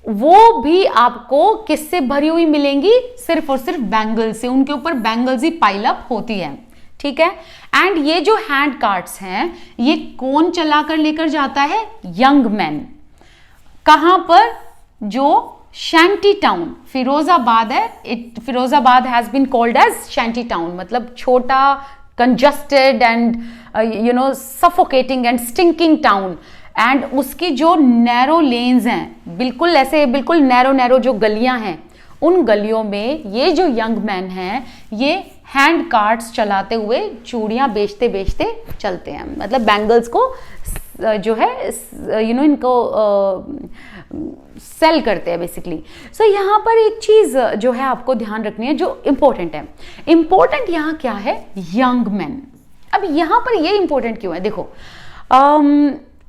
वो भी आपको किससे भरी हुई मिलेंगी, सिर्फ और सिर्फ बैंगल से, उनके ऊपर बैंगल्स ही पाइल अप होती है, ठीक है। एंड ये जो हैंड कार्ट्स हैं ये कौन चला कर लेकर जाता है, यंग मैन। कहां पर, जो शैंटी टाउन फिरोजाबाद है, Firozabad has been called as shanty town, मतलब छोटा, congested and suffocating and stinking town. And उसकी जो नैरो लेन्स हैं, बिल्कुल ऐसे बिल्कुल नैरो जो गलियां हैं, उन गलियों में ये जो यंग मैन हैं ये हैंड कार्ट्स चलाते हुए चूड़ियां बेचते बेचते चलते हैं, मतलब बैंगल्स को जो है इनको सेल करते हैं बेसिकली। सो यहाँ पर एक चीज जो है आपको ध्यान रखनी है जो इंपॉर्टेंट है। इंपॉर्टेंट यहाँ क्या है, यंग मैन। अब यहाँ पर ये इंपॉर्टेंट क्यों है, देखो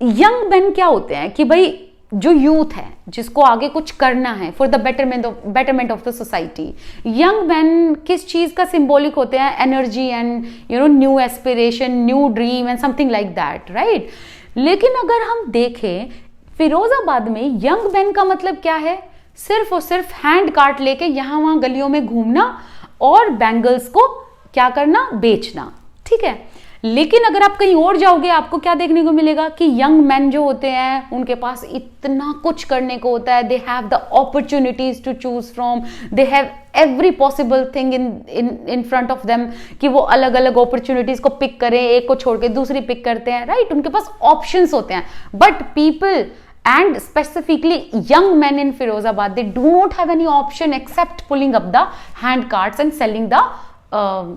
यंग मैन क्या होते हैं कि भाई जो यूथ है जिसको आगे कुछ करना है for the betterment of the society, young man किस चीज का सिंबॉलिक होते हैं, energy and new aspiration, new dream and something like that, right. लेकिन अगर हम देखें फिरोजाबाद में यंग मैन का मतलब क्या है, सिर्फ और सिर्फ हैंड कार्ट लेके यहां वहां गलियों में घूमना और बैंगल्स को क्या करना, बेचना, ठीक है। लेकिन अगर आप कहीं और जाओगे आपको क्या देखने को मिलेगा कि यंग मैन जो होते हैं उनके पास इतना कुछ करने को होता है, they have the opportunities to choose from, they have every possible thing in front of them, कि वो अलग अलग अपॉर्चुनिटीज को पिक करें, एक को छोड़ के दूसरी पिक करते हैं, राइट। उनके पास ऑप्शंस होते हैं, but people and specifically young men in Firozabad, they do not have any option except pulling up the hand carts and selling the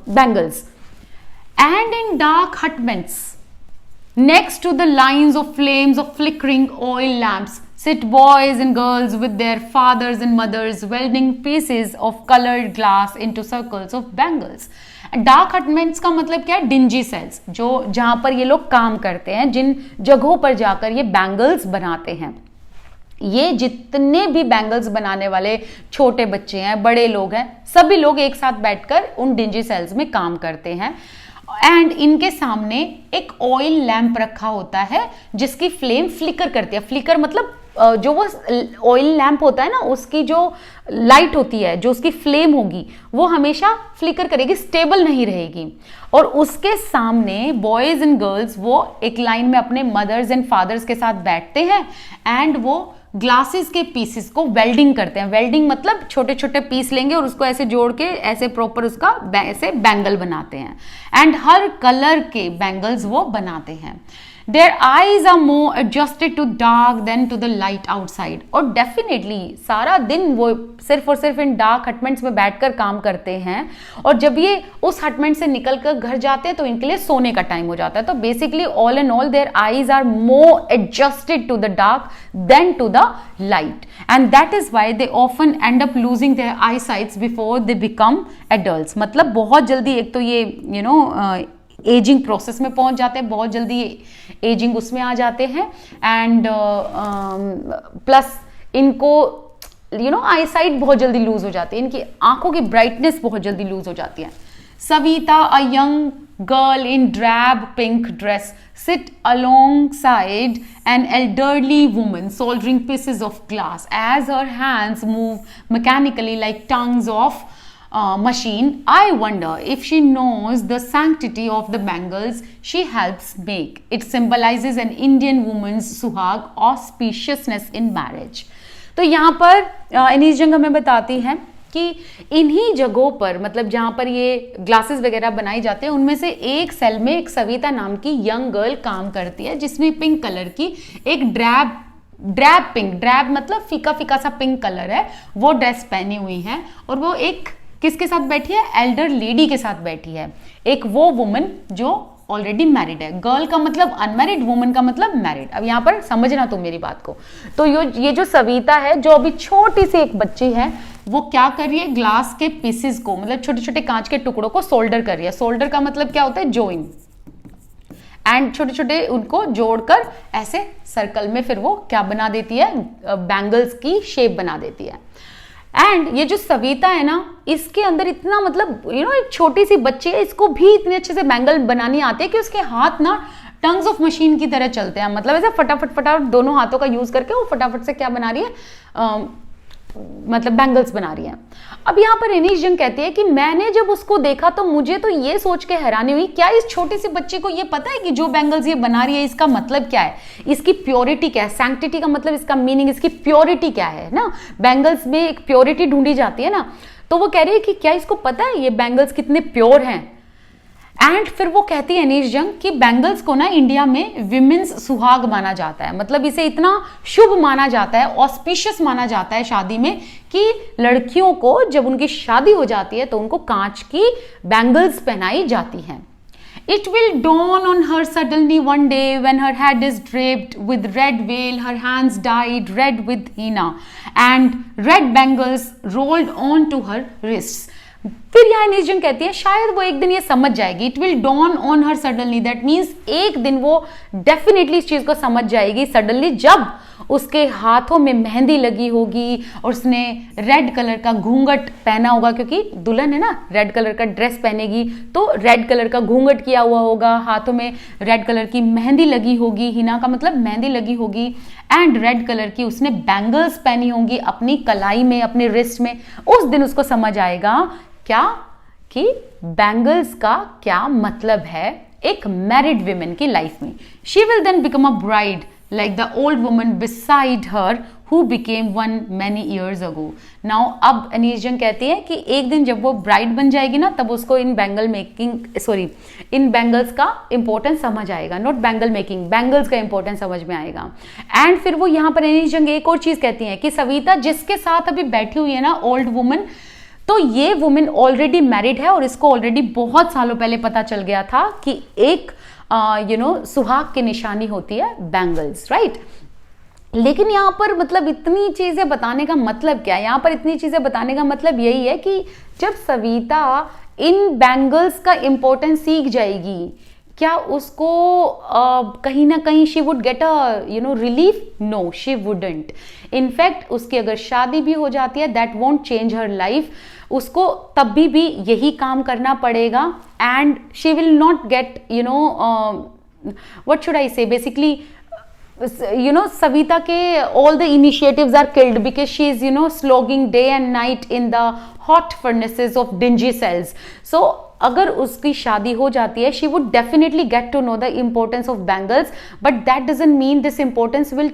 bangles. And in dark hutments next to the lines of flames of flickering oil lamps sit boys and girls with their fathers and mothers welding pieces of colored glass into circles of bangles. Dark hutments का मतलब क्या है, dingy sales, जो जहां पर ये लोग काम करते हैं, जिन जगहों पर जाकर ये बैंगल्स बनाते हैं। ये जितने भी बैंगल्स बनाने वाले छोटे बच्चे हैं, बड़े लोग हैं, सभी लोग एक साथ बैठकर उन डिंजी सेल्स में काम करते हैं। एंड इनके सामने एक ऑयल लैंप रखा होता है जिसकी फ्लेम फ्लिकर करती है। फ्लिकर मतलब जो वो ऑयल लैंप होता है ना, उसकी जो लाइट होती है, जो उसकी फ्लेम होगी, वो हमेशा फ्लिकर करेगी, स्टेबल नहीं रहेगी। और उसके सामने बॉयज एंड गर्ल्स वो एक लाइन में अपने मदर्स एंड फादर्स के साथ बैठते हैं एंड वो ग्लासेस के पीसेस को वेल्डिंग करते हैं। वेल्डिंग मतलब छोटे छोटे पीस लेंगे और उसको ऐसे जोड़ के ऐसे प्रॉपर उसका ऐसे बैंगल बनाते हैं। एंड हर कलर के बैंगल्स वो बनाते हैं। Their eyes are more adjusted to dark than to the light outside. और डेफिनेटली सारा दिन वो सिर्फ और सिर्फ इन डार्क हटमेंट्स में बैठकर काम करते हैं, और जब ये उस हटमेंट से निकल कर घर जाते हैं तो इनके लिए सोने का टाइम हो जाता है। तो basically all and all their eyes are more adjusted to the dark than to the light, and that is why they often end up losing their eyesights before they become adults. मतलब बहुत जल्दी एक तो ये ageing process में पहुंच जाते हैं, बहुत जल्दी एजिंग उसमें आ जाते हैं। एंड प्लस इनको आई साइट बहुत जल्दी लूज हो जाती है, इनकी आंखों की ब्राइटनेस बहुत जल्दी लूज हो जाती है। Savita, a young girl in drab pink dress, sit alongside an elderly woman soldering pieces of glass. As her hands move mechanically like tongues of machine, I wonder if she knows the sanctity of the bangles she helps make. It symbolizes an Indian woman's suhag, auspiciousness in marriage. तो यहाँ पर Annie's जंग हमें बताती है कि इन्हीं जगहों पर, मतलब जहाँ पर ये ग्लासेस वगैरह बनाई जाते हैं, उनमें से एक सेल में एक सविता नाम की यंग गर्ल काम करती है, जिसमें पिंक कलर की एक ड्रैब पिंक, ड्रैब मतलब फीका फीका सा पिंक कलर है, वो ड्रेस पहनी हुई है। और वो एक किसके साथ बैठी है? एल्डर लेडी के साथ बैठी है, एक वो वुमन जो ऑलरेडी मैरिड है। गर्ल का मतलब अनमैरिड, वुमन का मतलब मैरिड। अब यहाँ पर समझना तुम मेरी बात को। तो ये जो सविता है, जो अभी छोटी सी एक बच्ची है, वो क्या कर रही है? ग्लास के पीसेस को, मतलब छोटे छोटे कांच के टुकड़ों को सोल्डर कर रही है। सोल्डर का मतलब क्या होता है? जॉइन। एंड छोटे छोटे उनको जोड़कर ऐसे सर्कल में फिर वो क्या बना देती है? बैंगल्स की शेप बना देती है। एंड ये जो सविता है ना, इसके अंदर इतना मतलब एक छोटी सी बच्ची है, इसको भी इतने अच्छे से बैंगल बनानी आती है कि उसके हाथ ना टंग्स ऑफ मशीन की तरह चलते हैं। मतलब ऐसे फटाफट दोनों हाथों का यूज करके वो फटाफट से क्या बना रही है? मतलब बैंगल्स बना रही है। अब यहाँ पर एनीस जंग कहती है कि मैंने जब उसको देखा तो मुझे तो ये सोच के हैरानी हुई, क्या इस छोटी सी बच्ची को ये पता है कि जो बैंगल्स ये बना रही है इसका मतलब क्या है, इसकी प्योरिटी क्या है? सैंक्टिटी का मतलब, इसका मीनिंग, इसकी प्योरिटी क्या है ना। बैंगल्स में एक प्योरिटी ढूंढी जाती है ना, तो वो कह रही है कि क्या इसको पता है ये बैंगल्स कितने प्योर हैं। एंड फिर वो कहती है एनीस जंग कि बैंगल्स को ना इंडिया में विमेंस सुहाग माना जाता है, मतलब इसे इतना शुभ माना जाता है, ऑस्पिशियस माना जाता है शादी में, कि लड़कियों को जब उनकी शादी हो जाती है तो उनको कांच की बैंगल्स पहनाई जाती हैं। It will dawn on her suddenly one day when her head is draped with red veil, her hands dyed red with henna, and red bangles rolled onto her wrists. फिर यहाँ एनीस जंग कहती है शायद वो एक दिन ये समझ जाएगी। It will dawn on her suddenly, that means एक दिन वो डेफिनेटली इस चीज को समझ जाएगी सडनली, जब उसके हाथों में मेहंदी लगी होगी और उसने रेड कलर का घूंघट पहना होगा, क्योंकि दुल्हन है ना, रेड कलर का ड्रेस पहनेगी तो रेड कलर का घूंघट किया हुआ होगा, हाथों में रेड कलर की मेहंदी लगी होगी, हिना का मतलब मेहंदी लगी होगी, एंड रेड कलर की उसने बैंगल्स पहनी होंगी अपनी कलाई में, अपने रिस्ट में। उस दिन उसको समझ आएगा क्या कि बैंगल्स का क्या मतलब है एक मैरिड विमेन की लाइफ में। She will then become a bride like the old woman beside her who became one many years ago. Now अब एनीस जंग कहती है कि एक दिन जब वो ब्राइड बन जाएगी ना, तब उसको इन बैंगल्स का इंपॉर्टेंस समझ आएगा, नॉट बैंगल मेकिंग, बैंगल्स का इंपॉर्टेंस समझ में आएगा। एंड फिर वो यहाँ पर एनीस जंग एक और चीज कहती है कि सविता जिसके साथ अभी बैठी हुई है ना, ओल्ड वुमन, तो ये वुमेन ऑलरेडी मैरिड है और इसको ऑलरेडी बहुत सालों पहले पता चल गया था कि एक सुहाग की निशानी होती है बैंगल्स, राइट। लेकिन यहाँ पर मतलब इतनी चीजें बताने का मतलब क्या है? यहाँ पर इतनी चीजें बताने का मतलब यही है कि जब सविता इन बैंगल्स का इंपॉर्टेंस सीख जाएगी, क्या उसको कहीं ना कहीं she would get a relief? No, she wouldn't. In fact उसकी अगर शादी भी हो जाती है, that won't change her life, उसको तब भी यही काम करना पड़ेगा। And she will not get what should I say, basically Savita के all the initiatives are killed because she is slogging day and night in the hot furnaces of dingy cells. So अगर उसकी शादी हो जाती है, she would definitely get to know the importance of bangles, but that doesn't mean this importance will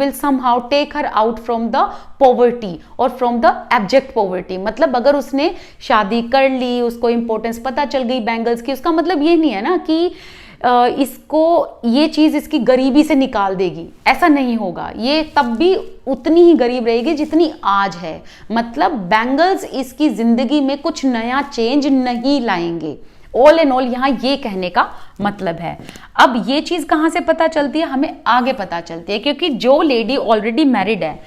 will somehow take her out from the poverty or from the abject poverty. मतलब अगर उसने शादी कर ली, उसको importance पता चल गई bangles की, उसका मतलब ये नहीं है ना कि इसको ये चीज इसकी गरीबी से निकाल देगी, ऐसा नहीं होगा। ये तब भी उतनी ही गरीब रहेगी जितनी आज है। मतलब बैंगल्स इसकी जिंदगी में कुछ नया चेंज नहीं लाएंगे। ऑल एंड ऑल यहाँ ये कहने का मतलब है। अब ये चीज कहाँ से पता चलती है? हमें आगे पता चलती है, क्योंकि जो लेडी ऑलरेडी मैरिड है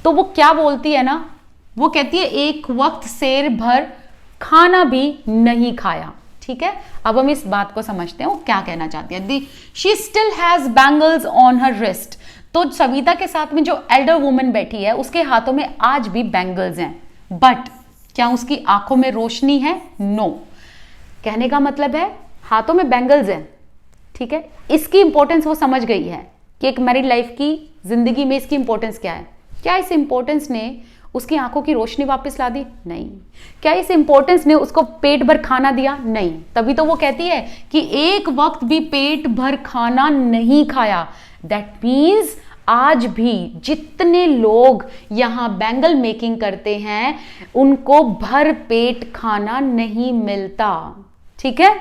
तो वो क्या बोलती है ना, वो कहती है एक वक्त शेर भर खाना भी नहीं खाया। ठीक है, अब हम इस बात को समझते हैं वो क्या कहना चाहती है। She still has bangles on her wrist. तो सविता के साथ में जो एल्डर वुमन बैठी है उसके हाथों में आज भी बैंगल्स हैं, बट क्या उसकी आंखों में रोशनी है? नो। कहने का मतलब है हाथों में बैंगल्स हैं, ठीक है, इसकी इंपॉर्टेंस वो समझ गई है कि एक मैरिड लाइफ की जिंदगी में इसकी इंपॉर्टेंस क्या है। क्या इस इंपॉर्टेंस ने उसकी आंखों की रोशनी वापस ला दी? नहीं। क्या इस इंपॉर्टेंस ने उसको पेट भर खाना दिया? नहीं। तभी तो वो कहती है कि एक वक्त भी पेट भर खाना नहीं खाया। दैट मीन्स आज भी जितने लोग यहां बैंगल मेकिंग करते हैं उनको भर पेट खाना नहीं मिलता, ठीक है।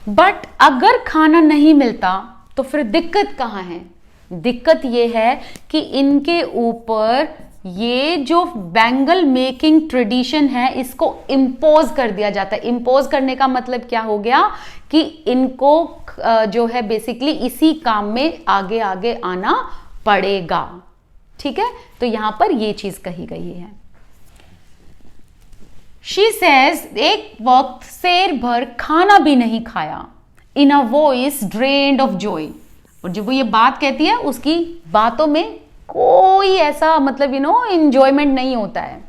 बट अगर खाना नहीं मिलता तो फिर दिक्कत कहां है? दिक्कत यह है कि इनके ऊपर ये जो बैंगल मेकिंग ट्रेडिशन है इसको इम्पोज कर दिया जाता है। इम्पोज करने का मतलब क्या हो गया कि इनको जो है बेसिकली इसी काम में आगे आगे आना पड़ेगा, ठीक है। तो यहां पर ये चीज कही गई है। शी सेज एक वक्त शेर भर खाना भी नहीं खाया, in a voice drained of joy. और जब वो ये बात कहती है उसकी बातों में कोई ऐसा मतलब इंजॉयमेंट नहीं होता है।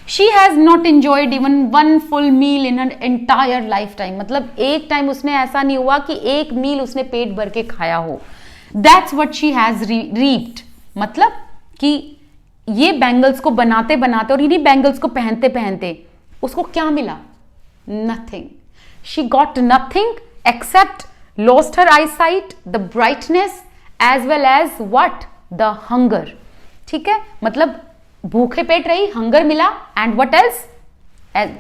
She has not enjoyed even one full meal in her entire lifetime. मतलब एक टाइम उसने ऐसा नहीं हुआ कि एक मील उसने पेट भर के खाया हो। That's what she has reaped. मतलब कि ये बैंगल्स को बनाते बनाते और इन्हीं बैंगल्स को पहनते पहनते उसको क्या मिला? Nothing. She got nothing accept lost her eyesight, the brightness as well as what? The hunger, ठीक है। मतलब भूखे पेट रही, हंगर मिला, and what else?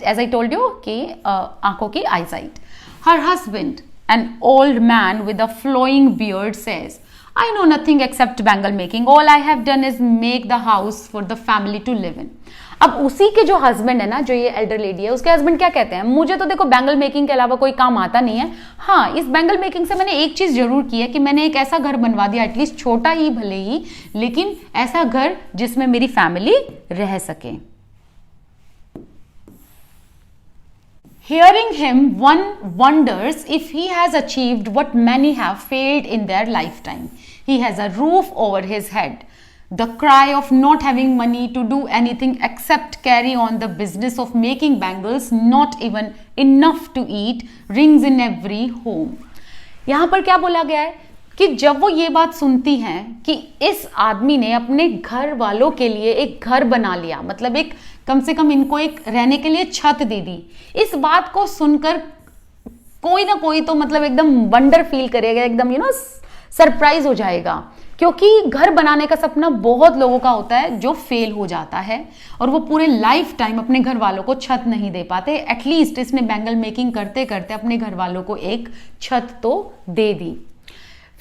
As I told you कि आंखों की eyesight. Her husband, an old man with a flowing beard, says, I know nothing except bangle making. All I have done is make the house for the family to live in. अब उसी के जो husband है ना, जो ये Elder lady है, उसके हस्बैंड क्या कहते हैं? मुझे तो देखो बैंगल मेकिंग के अलावा कोई काम आता नहीं है। हाँ, इस बैंगल मेकिंग से मैंने एक चीज जरूर की है कि मैंने एक ऐसा घर बनवा दिया, एटलीस्ट छोटा ही भले ही, लेकिन ऐसा घर जिसमें मेरी फैमिली रह सके। Hearing him, one wonders if he has achieved what many have failed in their lifetime. He has a roof over his head. The cry of not having money to do anything except carry on the business of making bangles, not even enough to eat, rings in every home. यहाँ पर क्या बोला गया है कि जब वो ये बात सुनती हैं कि इस आदमी ने अपने घर वालों के लिए एक घर बना लिया, मतलब एक कम से कम इनको एक रहने के लिए छत दे दी, इस बात को सुनकर कोई ना कोई तो मतलब एकदम वंडर फील करेगा, एकदम सरप्राइज हो जाएगा। क्योंकि घर बनाने का सपना बहुत लोगों का होता है जो फेल हो जाता है और वो पूरे लाइफ टाइम अपने घर वालों को छत नहीं दे पाते। एटलीस्ट इसने बैंगल मेकिंग करते करते अपने घर वालों को एक छत तो दे दी।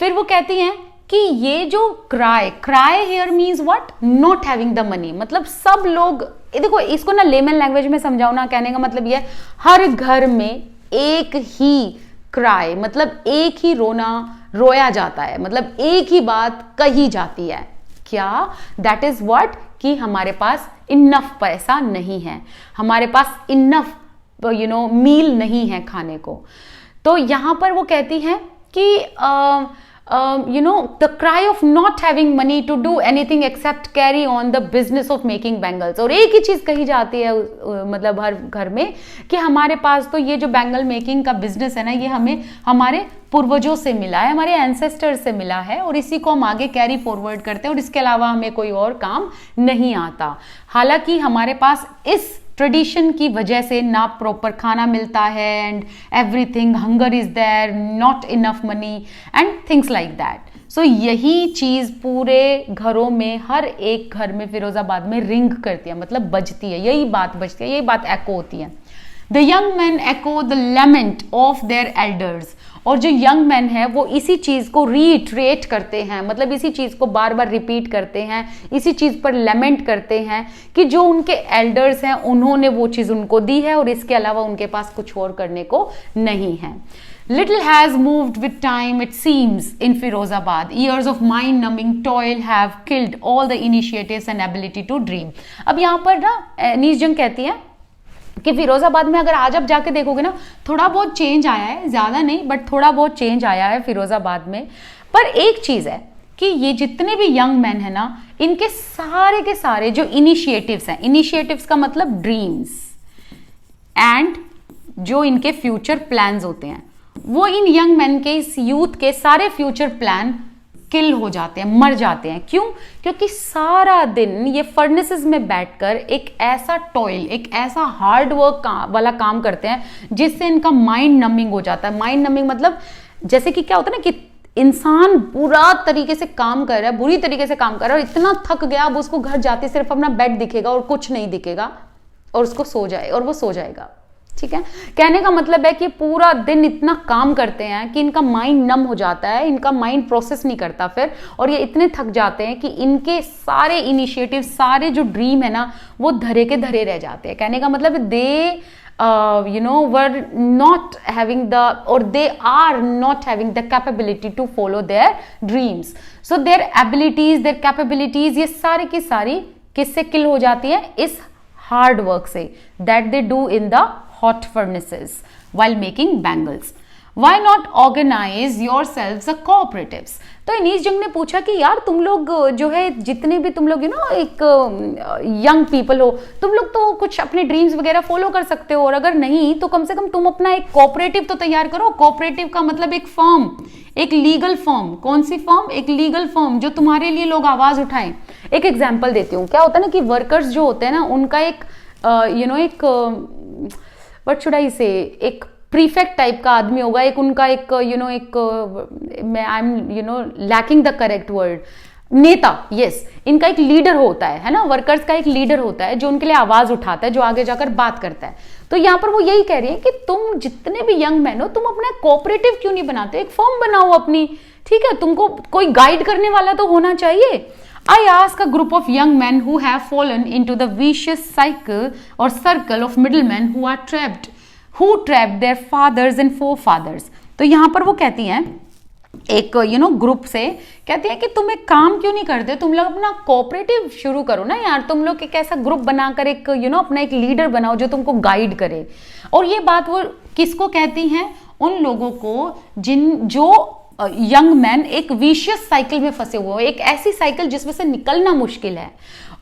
फिर वो कहती हैं कि ये जो cry here means what? Not having the money. मतलब सब लोग देखो इसको ना लेमन लैंग्वेज में समझाओ ना, कहने का मतलब ये हर घर में एक ही क्राई, मतलब एक ही रोना रोया जाता है, मतलब एक ही बात कही जाती है। क्या? That is what? कि हमारे पास इनफ पैसा नहीं है, हमारे पास इनफ मील नहीं है खाने को। तो यहां पर वो कहती हैं कि the cry of not having money to do anything except carry on the business of making bangles। और एक ही चीज कही जाती है मतलब हर घर में कि हमारे पास तो ये जो बैंगल मेकिंग का बिजनेस है ना, ये हमें हमारे पूर्वजों से मिला है, हमारे एंसेस्टर से मिला है और इसी को हम आगे कैरी फॉरवर्ड करते हैं और इसके अलावा हमें कोई और काम नहीं आता। हालांकि हमारे पास इस ट्रेडिशन की वजह से ना प्रॉपर खाना मिलता है and everything, hunger is there, not enough money and things like that. So यही चीज पूरे घरों में, हर एक घर में फिरोजाबाद में रिंग करती है, मतलब बजती है, यही बात बजती है, यही बात एको होती है। The young man echo the lament of their elders. और जो यंग मैन है वो इसी चीज को रीइटरेट करते हैं, मतलब इसी चीज को बार बार रिपीट करते हैं, इसी चीज पर लेमेंट करते हैं कि जो उनके एल्डर्स हैं उन्होंने वो चीज उनको दी है और इसके अलावा उनके पास कुछ और करने को नहीं है। Little has moved with time, it seems, in Firozabad. Years of mind-numbing toil have killed all the initiatives and ability to dream. अब यहाँ पर ना नीज जंग कहती है कि फिरोजाबाद में अगर आज आप जाके देखोगे ना, थोड़ा बहुत चेंज आया है, ज्यादा नहीं बट थोड़ा बहुत चेंज आया है फिरोजाबाद में। पर एक चीज है कि ये जितने भी यंग मैन है ना, इनके सारे के सारे जो इनिशिएटिव्स हैं, इनिशिएटिव्स का मतलब ड्रीम्स एंड जो इनके फ्यूचर प्लान्स होते हैं, वो इन यंग मैन के, इस यूथ के सारे फ्यूचर प्लान किल हो जाते हैं, मर जाते हैं। क्यों? क्योंकि सारा दिन ये फर्नेसेस में बैठकर एक ऐसा टॉयल, एक ऐसा हार्ड वर्क वाला काम करते हैं जिससे इनका माइंड नमिंग हो जाता है। माइंड नमिंग मतलब जैसे कि क्या होता है ना कि इंसान बुरा तरीके से काम कर रहा है, बुरी तरीके से काम कर रहा है और इतना थक गया, अब उसको घर जाते सिर्फ अपना बेड दिखेगा और कुछ नहीं दिखेगा और उसको सो जाए और वो सो जाएगा। ठीक है, कहने का मतलब है कि पूरा दिन इतना काम करते हैं कि इनका माइंड नम हो जाता है, इनका माइंड प्रोसेस नहीं करता फिर, और ये इतने थक जाते हैं कि इनके सारे इनिशिएटिव, सारे जो ड्रीम है ना, वो धरे के धरे रह जाते हैं। कहने का मतलब दे were not having the, or they are not having the capability to follow their dreams. So their abilities, their capabilities, ये सारी की सारी किससे किल हो जाती है? इस हार्ड वर्क से, that they do in the hot furnaces while making bangles. Why not organize yourselves a cooperatives? तो इनीस जंग ने पूछा कि यार तुम लोग जो है, जितने भी तुम लोग एक यंग पीपल हो, तुम लोग तो कुछ अपने ड्रीम्स वगैरह फॉलो कर सकते हो, और अगर नहीं तो कम से कम तुम अपना एक कोऑपरेटिव तो तैयार करो। कोऑपरेटिव का मतलब एक फर्म, एक लीगल फर्म। कौन सी फर्म? एक लीगल फर्म, जो तुम्हारे लिए लोग आवाज उठाएं। एक एग्जाम्पल देती हूँ। क्या होता है ना कि वर्कर्स जो होते हैं ना, उनका एक एक व्हाट शुड आई से, एक प्रीफेक्ट टाइप का आदमी होगा, एक उनका एक I am lacking the correct word, नेता। यस, इनका एक लीडर होता है ना, वर्कर्स का एक लीडर होता है जो उनके लिए आवाज उठाता है, जो आगे जाकर बात करता है। तो यहाँ पर वो यही कह रही है कि तुम जितने भी यंग मैन हो, तुम अपना कोऑपरेटिव क्यों नहीं बनाते? एक फर्म बनाओ अपनी। ठीक है, तुमको कोई गाइड करने वाला तो होना चाहिए। I ask a group of young men who have fallen into the vicious cycle or circle of middlemen who are trapped their fathers and forefathers. तो यहाँ पर वो कहती हैं एक ग्रुप से, कहती है कि तुम एक काम क्यों नहीं करते, तुम लोग अपना कोऑपरेटिव शुरू करो ना यार, तुम लोग एक ऐसा ग्रुप बनाकर एक अपना एक लीडर बनाओ जो तुमको गाइड करे। और ये बात वो किसको कहती हैं? उन लोगों को जो यंग मैन एक विशियस साइकिल में फंसे हुए हो, एक ऐसी साइकिल जिसमें से निकलना मुश्किल है।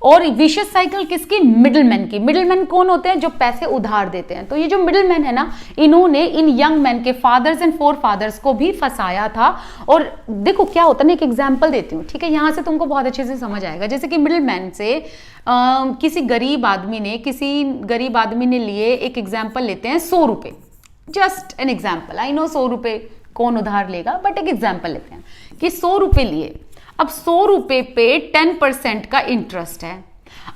और विशियस साइकिल किसकी? मिडिलमैन की। मिडिलमैन कौन होते हैं? जो पैसे उधार देते हैं। तो ये जो मिडिलमैन है ना, इन्होंने इन यंग मैन के फादर्स एंड फोर फादर्स को भी फंसाया था। और देखो क्या होता है ना, एक एग्जाम्पल देती हूँ, ठीक है, यहां से तुमको बहुत अच्छे से समझ आएगा। जैसे कि मिडिलमैन से किसी गरीब आदमी ने लिए, एक एग्जाम्पल लेते हैं 100 रुपए, just an example. I know 100 रुपए कौन उधार लेगा, बट एक एग्जाम्पल लेते हैं कि 100 रुपए लिए। अब 100 रुपए पे 10% का इंटरेस्ट है।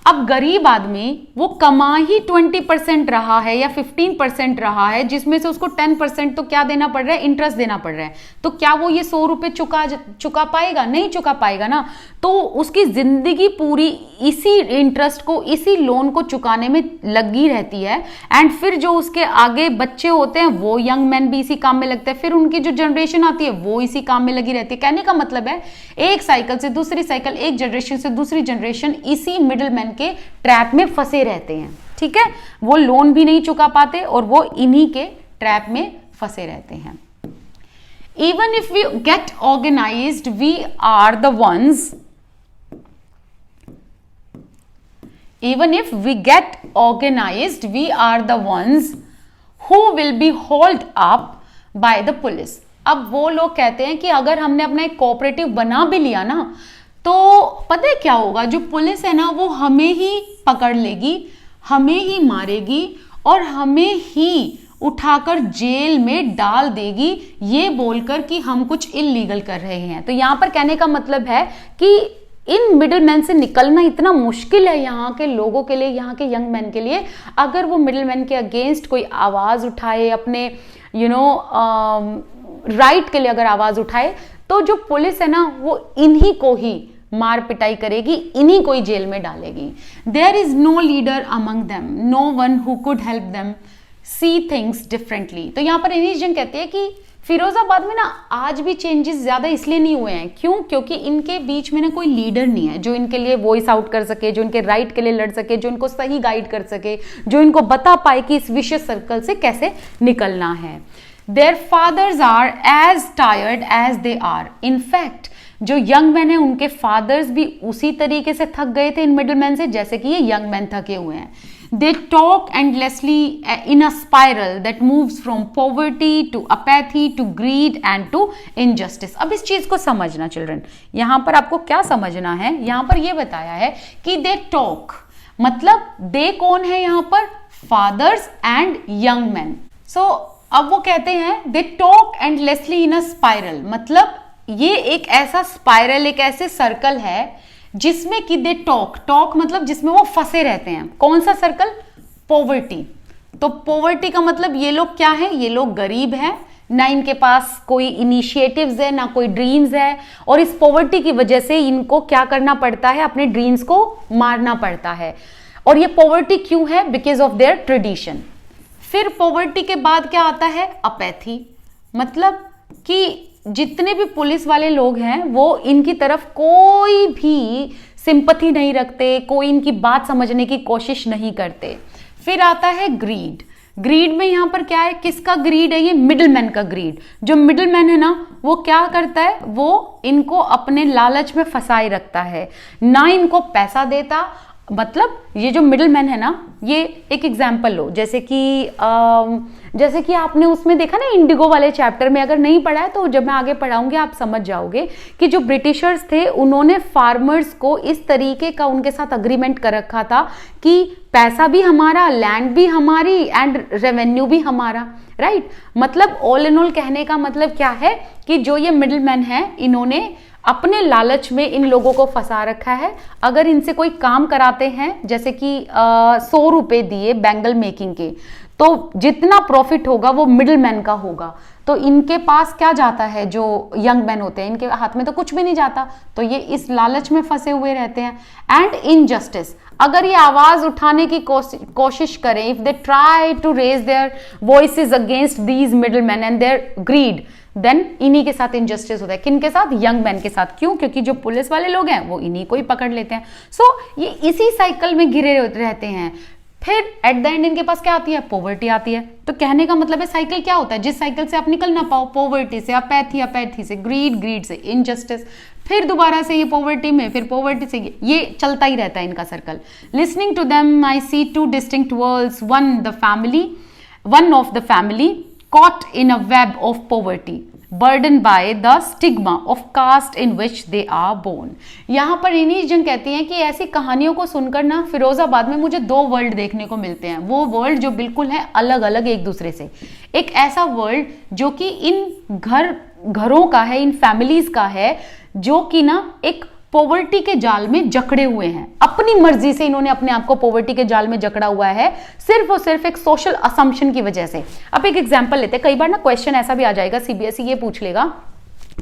अब गरीब आदमी वो कमा ही 20% रहा है या 15% रहा है, जिसमें से उसको 10% तो क्या देना पड़ रहा है? इंटरेस्ट देना पड़ रहा है। तो क्या वो ये 100 रुपए चुका पाएगा? नहीं चुका पाएगा ना। तो उसकी जिंदगी पूरी इसी इंटरेस्ट को, इसी लोन को चुकाने में लगी रहती है। एंड फिर जो उसके आगे बच्चे होते हैं, वो यंग मैन भी इसी काम में लगते हैं। फिर उनकी जो जनरेशन आती है वो इसी काम में लगी रहती है। कहने का मतलब है, एक साइकिल से दूसरी साइकिल, एक जनरेशन से दूसरी जनरेशन इसी मिडिल मैन के ट्रैप में फंसे रहते हैं। ठीक है, वो लोन भी नहीं चुका पाते और वो इन्हीं के ट्रैप में फंसे रहते हैं। Even if we get organized, we are the ones. Even if we get organized, we are the ones who will be hauled up by the police. अब वो लोग कहते हैं कि अगर हमने अपना एक कोऑपरेटिव बना भी लिया ना, तो पता है क्या होगा? जो पुलिस है ना, वो हमें ही पकड़ लेगी, हमें ही मारेगी और हमें ही उठाकर जेल में डाल देगी, ये बोलकर कि हम कुछ इलीगल कर रहे हैं। तो यहाँ पर कहने का मतलब है कि इन मिडिलमैन से निकलना इतना मुश्किल है यहाँ के लोगों के लिए, यहाँ के यंग मैन के लिए। अगर वो मिडिलमैन के अगेंस्ट कोई आवाज उठाए, अपने राइट के लिए अगर आवाज उठाए, तो जो पुलिस है ना, वो इन्हीं को ही मार पिटाई करेगी, इन्हीं को ही जेल में डालेगी। There is no leader among them, no one who could help them see things differently. तो यहाँ पर इनीस जंग कहती है कि फिरोजाबाद में ना आज भी चेंजेस ज्यादा इसलिए नहीं हुए हैं, क्यों? क्योंकि इनके बीच में ना कोई लीडर नहीं है जो इनके लिए वॉइस आउट कर सके, जो इनके राइट के लिए लड़ सके, जो इनको सही गाइड कर सके, जो इनको बता पाए कि इस विशियस सर्कल से कैसे निकलना है। Their fathers are as tired as they are. In fact जो यंग मैन है उनके फादर्स भी उसी तरीके से थक गए थे इन मिडिल मैन से जैसे कि ये यंग मैन थके हुए हैं। They talk endlessly in a spiral that moves from poverty to apathy to greed and to injustice। अब इस चीज को समझना चिल्ड्रन, यहां पर आपको क्या समझना है, यहां पर यह बताया है कि they talk, मतलब दे कौन है यहां पर? Fathers and young man. So अब वो कहते हैं they talk endlessly in a spiral, मतलब ये एक ऐसा स्पाइरल, एक ऐसे सर्कल है जिसमें कि दे टॉक मतलब जिसमें वो फंसे रहते हैं। कौन सा सर्कल? पॉवर्टी। तो पॉवर्टी का मतलब ये लोग क्या है? ये लोग गरीब हैं, ना इनके पास कोई इनिशिएटिव्स है, ना कोई ड्रीम्स है, और इस पॉवर्टी की वजह से इनको क्या करना पड़ता है? अपने ड्रीम्स को मारना पड़ता है। और ये पॉवर्टी क्यों है? Because of their tradition. फिर पॉवर्टी के बाद क्या आता है? अपैथी, मतलब कि जितने भी पुलिस वाले लोग हैं वो इनकी तरफ कोई भी सिंपैथी नहीं रखते, कोई इनकी बात समझने की कोशिश नहीं करते। फिर आता है ग्रीड। ग्रीड में यहां पर क्या है? किसका ग्रीड है? ये मिडिलमैन का ग्रीड। जो मिडिलमैन है ना वो क्या करता है? वो इनको अपने लालच में फंसाए रखता है, ना इनको पैसा देता। मतलब ये जो मिडिलमैन है ना, ये एक एग्जाम्पल लो, जैसे कि आपने उसमें देखा ना इंडिगो वाले चैप्टर में, अगर नहीं पढ़ा है तो जब मैं आगे पढ़ाऊंगी आप समझ जाओगे कि जो ब्रिटिशर्स थे उन्होंने फार्मर्स को इस तरीके का उनके साथ अग्रीमेंट कर रखा था कि पैसा भी हमारा, लैंड भी हमारी एंड रेवेन्यू भी हमारा, राइट। मतलब ऑल इन ऑल कहने का मतलब क्या है कि जो ये मिडिलमैन है इन्होंने अपने लालच में इन लोगों को फंसा रखा है। अगर इनसे कोई काम कराते हैं, जैसे कि 100 रुपए दिए बैंगल मेकिंग के, तो जितना प्रॉफिट होगा वो मिडिलमैन का होगा। तो इनके पास क्या जाता है? जो यंग मैन होते हैं इनके हाथ में तो कुछ भी नहीं जाता, तो ये इस लालच में फंसे हुए रहते हैं। एंड इनजस्टिस, अगर ये आवाज उठाने की कोशिश करें, if they try to raise their voices against these middleman and their greed, then इन्हीं के साथ इनजस्टिस होता है। किन के साथ? यंग मैन के साथ। क्यों? क्योंकि जो पुलिस वाले लोग हैं वो इन्हीं को ही पकड़ लेते हैं। सो ये इसी साइकिल में घिरे रहते हैं। फिर एट द एंड इनके पास क्या आती है? पॉवर्टी आती है। तो कहने का मतलब है साइकिल क्या होता है? जिस साइकिल से आप निकल ना पाओ, पॉवर्टी से अपैथी, अपैथी से ग्रीड, ग्रीड से इनजस्टिस, फिर दोबारा से ये पॉवर्टी में, फिर पॉवर्टी से ये चलता ही रहता है इनका circle. Listening to them I see two distinct worlds, one of the family caught in a web of poverty, burdened by the stigma of caste in which they are born। यहाँ पर इनीस जंग कहती हैं कि ऐसी कहानियों को सुनकर ना फिरोजाबाद में मुझे 2 वर्ल्ड देखने को मिलते हैं। वो वर्ल्ड जो बिल्कुल है अलग अलग एक दूसरे से। एक ऐसा वर्ल्ड जो कि इन घरों का है, इन फैमिलीज का है, जो कि ना एक पॉवर्टी के जाल में जकड़े हुए हैं। अपनी मर्जी से इन्होंने अपने आप को पॉवर्टी के जाल में जकड़ा हुआ है, सिर्फ और सिर्फ एक सोशल असम्पशन की वजह से। अब एक एग्जांपल लेते हैं। कई बार ना क्वेश्चन ऐसा भी आ जाएगा, सीबीएसई ये पूछ लेगा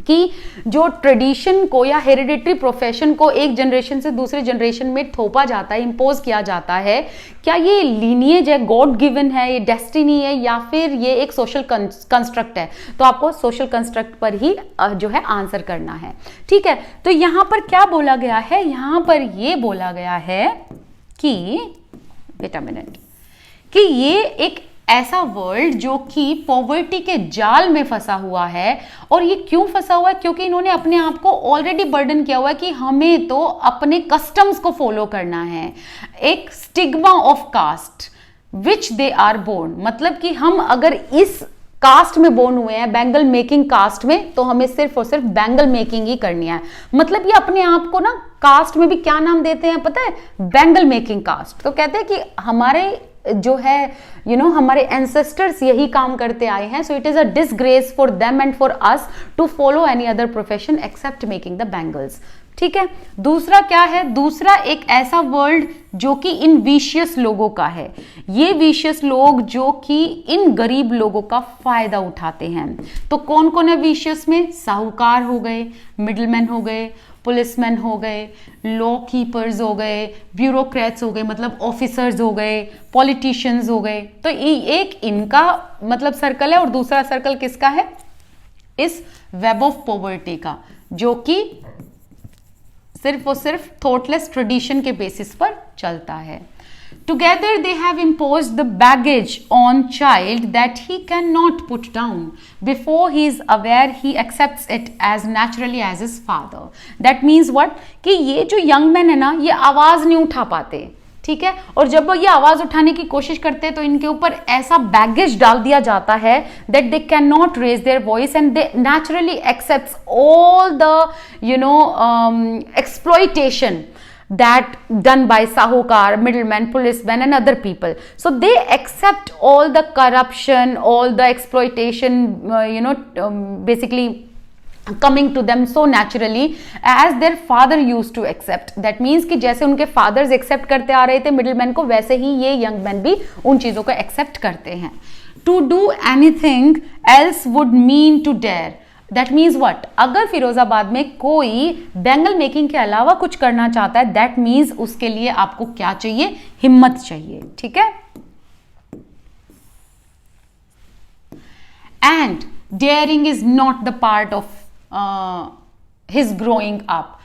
कि जो ट्रेडिशन को या हेरिडिटरी प्रोफेशन को एक जनरेशन से दूसरे जनरेशन में थोपा जाता है, इंपोज किया जाता है, क्या ये लीनिएज है, गॉड गिवन है, ये डेस्टिनी है, या फिर ये एक सोशल कंस्ट्रक्ट है? तो आपको सोशल कंस्ट्रक्ट पर ही जो है आंसर करना है, ठीक है। तो यहां पर क्या बोला गया है? यहां पर ये बोला गया है कि वेट अ मिनट, कि ये एक ऐसा वर्ल्ड जो कि पॉवर्टी के जाल में फंसा हुआ है। और ये क्यों फंसा हुआ है? क्योंकि इन्होंने अपने आप को ऑलरेडी बर्डन किया हुआ है कि हमें तो अपने कस्टम्स को फॉलो करना है। एक stigma of caste which they are born, मतलब कि हम अगर इस कास्ट में बोर्न हुए हैं, बैंगल मेकिंग कास्ट में, तो हमें सिर्फ और सिर्फ बैंगल मेकिंग ही करनी है। मतलब ये अपने आप को ना कास्ट में भी क्या नाम देते हैं पता है? Bangle making caste. तो कहते हैं कि हमारे जो है हमारे एंसेस्टर्स यही काम करते आए हैं, so it is a disgrace for them and for us to follow any other profession except making the bangles, ठीक है। दूसरा क्या है? दूसरा एक ऐसा वर्ल्ड जो कि इन विशियस लोगों का है। ये विशियस लोग जो कि इन गरीब लोगों का फायदा उठाते हैं। तो कौन कौन है विशियस में? साहूकार हो गए, मिडलमैन हो गए, पुलिसमैन हो गए, लॉ कीपर्स हो गए, ब्यूरोक्रेट्स हो गए, मतलब ऑफिसर्स हो गए, पॉलिटिशियंस हो गए। तो एक इनका मतलब सर्कल है, और दूसरा सर्कल किसका है? इस वेब ऑफ पॉवर्टी का, जो कि सिर्फ और सिर्फ थॉटलेस ट्रेडिशन के बेसिस पर चलता है। Together they have imposed the baggage on child that he cannot put down. Before he is aware, he accepts it as naturally as his father. That means what? कि ये जो young men है ना, ये आवाज नहीं उठा पाते, ठीक है, और जब वो ये आवाज उठाने की कोशिश करते हैं तो इनके ऊपर ऐसा बैगेज डाल दिया जाता है that they cannot raise their voice and they naturally accepts all the exploitation that done by sahukar, middlemen, policemen and other people. So they accept all the corruption, all the exploitation, basically coming to them so naturally as their father used to accept. That means कि जैसे उनके fathers accept करते आ रहे थे middlemen को, वैसे ही ये young men भी उन चीज़ों को accept करते हैं. To do anything else would mean to dare. That means what? अगर फिरोजाबाद में कोई बैंगल मेकिंग के अलावा कुछ करना चाहता है, that means उसके लिए आपको क्या चाहिए? हिम्मत चाहिए, ठीक है? And daring is not the part of his growing up.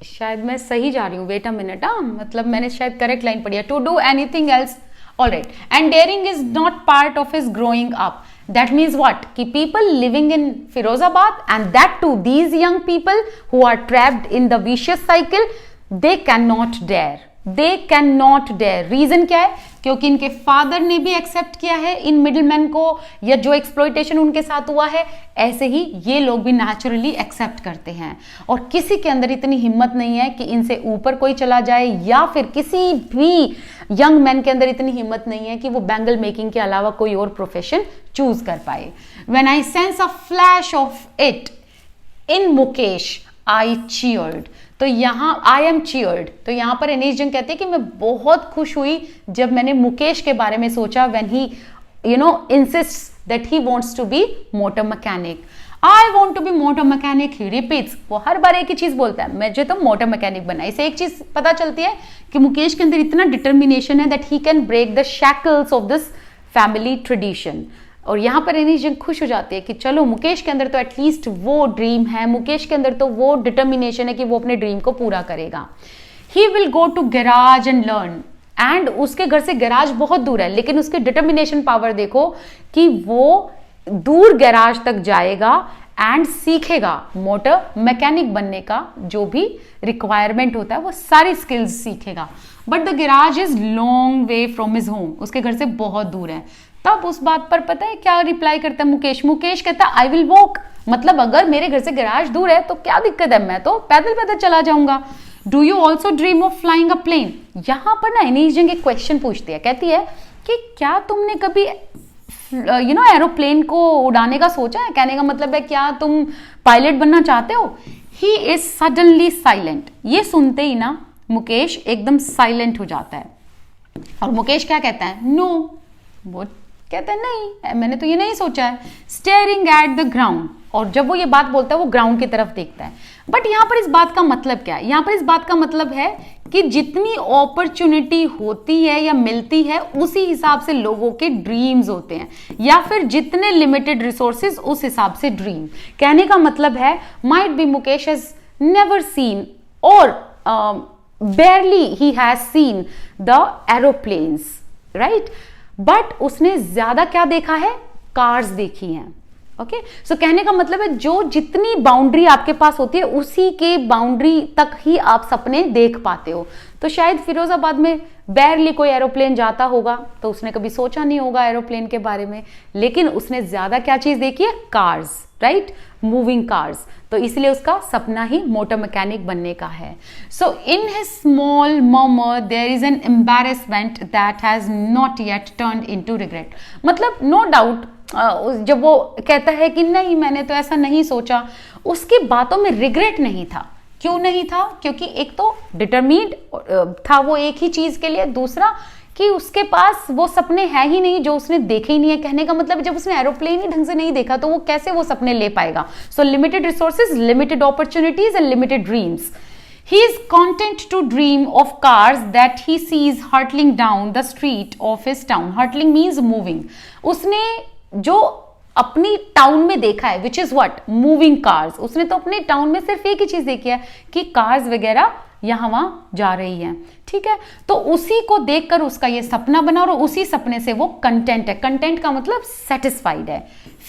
शायद मैं सही जा रही हूँ, वेट अ मिनट, मतलब मैंने शायद करेक्ट लाइन पढ़ी है. To do anything else, alright, and daring is not part of his growing up. That means what? कि people living in Firozabad, and that too these young people who are trapped in the vicious cycle, they cannot dare. They cannot dare. Reason क्या है? क्योंकि इनके father ने भी accept किया है इन middleman को, या जो एक्सप्लॉइटेशन उनके साथ हुआ है, ऐसे ही ये लोग भी नेचुरली एक्सेप्ट करते हैं. और किसी के अंदर इतनी हिम्मत नहीं है कि इनसे ऊपर कोई चला जाए, या फिर किसी भी यंग मैन के अंदर इतनी हिम्मत नहीं है कि वो बैंगल मेकिंग के अलावा कोई और प्रोफेशन चूज कर पाए. When I sense a flash of it in Mukesh, I cheered. तो यहाँ आई एम चीयर्ड, तो यहाँ पर एनीस जंग कहते हैं कि मैं बहुत खुश हुई जब मैंने मुकेश के बारे में सोचा. When he insists that he wants to be motor mechanic. I want to be motor mechanic, he repeats. वो हर बार एक ही चीज बोलता है, मुझे तो मोटर मैकेनिक बनना है. इसे एक चीज पता चलती है कि मुकेश के अंदर इतना डिटर्मिनेशन है that he can break the shackles of this family tradition. और यहाँ पर एनीस जंग खुश हो जाती है कि चलो मुकेश के अंदर तो एटलीस्ट वो ड्रीम है, मुकेश के अंदर तो वो डिटर्मिनेशन है कि वो अपने ड्रीम को पूरा करेगा. He will go to garage and learn. And उसके घर से गैराज बहुत दूर है, लेकिन उसके डिटर्मिनेशन पावर देखो कि वो दूर गैराज तक जाएगा एंड सीखेगा मोटर मैकेनिक बनने का. जो भी रिक्वायरमेंट होता है वो सारी स्किल्स सीखेगा. But the garage is long way from his home. उसके घर से बहुत दूर है. तब उस बात पर पता है क्या रिप्लाई करता है मुकेश? मुकेश कहता है आई विल वॉक. मतलब अगर मेरे घर से गैराज दूर है तो क्या दिक्कत है, मैं तो पैदल पैदल चला जाऊंगा. Do you also dream of flying a plane? यहां पर ना एनीस जंग एक क्वेश्चन पूछती है, कहती है कि क्या तुमने कभी एरोप्लेन को उड़ाने का सोचा है? कहने का मतलब है क्या तुम पायलट बनना चाहते हो? He is suddenly silent. ये सुनते ही ना मुकेश एकदम साइलेंट हो जाता है. और मुकेश क्या कहता है? नो. वो कहता है नहीं, मैंने तो ये नहीं सोचा है. Staring at the ground. और जब वो ये बात बोलता है वो ग्राउंड की तरफ देखता है. बट यहाँ पर इस बात का मतलब क्या है? यहाँ पर इस बात का मतलब है कि जितनी अपॉर्चुनिटी होती है या मिलती है उसी हिसाब से लोगों के ड्रीम्स होते हैं, या फिर जितने लिमिटेड रिसोर्सेज उस हिसाब से ड्रीम. कहने का मतलब है might be Mukesh has never seen और barely he has seen the aeroplanes, right? But उसने ज्यादा क्या देखा है? कार्स देखी हैं. ओके, सो कहने का मतलब है जो जितनी बाउंड्री आपके पास होती है उसी के बाउंड्री तक ही आप सपने देख पाते हो. तो शायद फिरोजाबाद में बैरली कोई एरोप्लेन जाता होगा तो उसने कभी सोचा नहीं होगा एरोप्लेन के बारे में, लेकिन उसने ज्यादा क्या चीज देखी है? Cars, right, moving cars. तो इसलिए उसका सपना ही मोटर मैकेनिक बनने का है. So in his small murmur there is an embarrassment that has not yet turned into regret. मतलब नो डाउट जब वो कहता है कि नहीं मैंने तो ऐसा नहीं सोचा, उसकी बातों में रिग्रेट नहीं था. क्यों नहीं था? क्योंकि एक तो डिटरमिन्ड था वो एक ही चीज के लिए, दूसरा कि उसके पास वो सपने हैं ही नहीं जो उसने देखे ही नहीं है. कहने का मतलब जब उसने एरोप्लेन ही ढंग से नहीं देखा तो वो कैसे वो सपने ले पाएगा? सो limited resources, limited opportunities and limited dreams. He is content to dream of cars that he sees hurtling down the street of his town. Hurtling means moving. उसने जो अपनी टाउन में देखा है, which is what, moving cars. उसने तो अपने town में सिर्फ एक ही चीज देखी है कि कार्स वगैरह यहाँ वहां जा रही हैं, ठीक है। तो उसी को देखकर उसका ये सपना बना और उसी सपने से वो कंटेंट है। कंटेंट का मतलब सेटिस्फाइड है।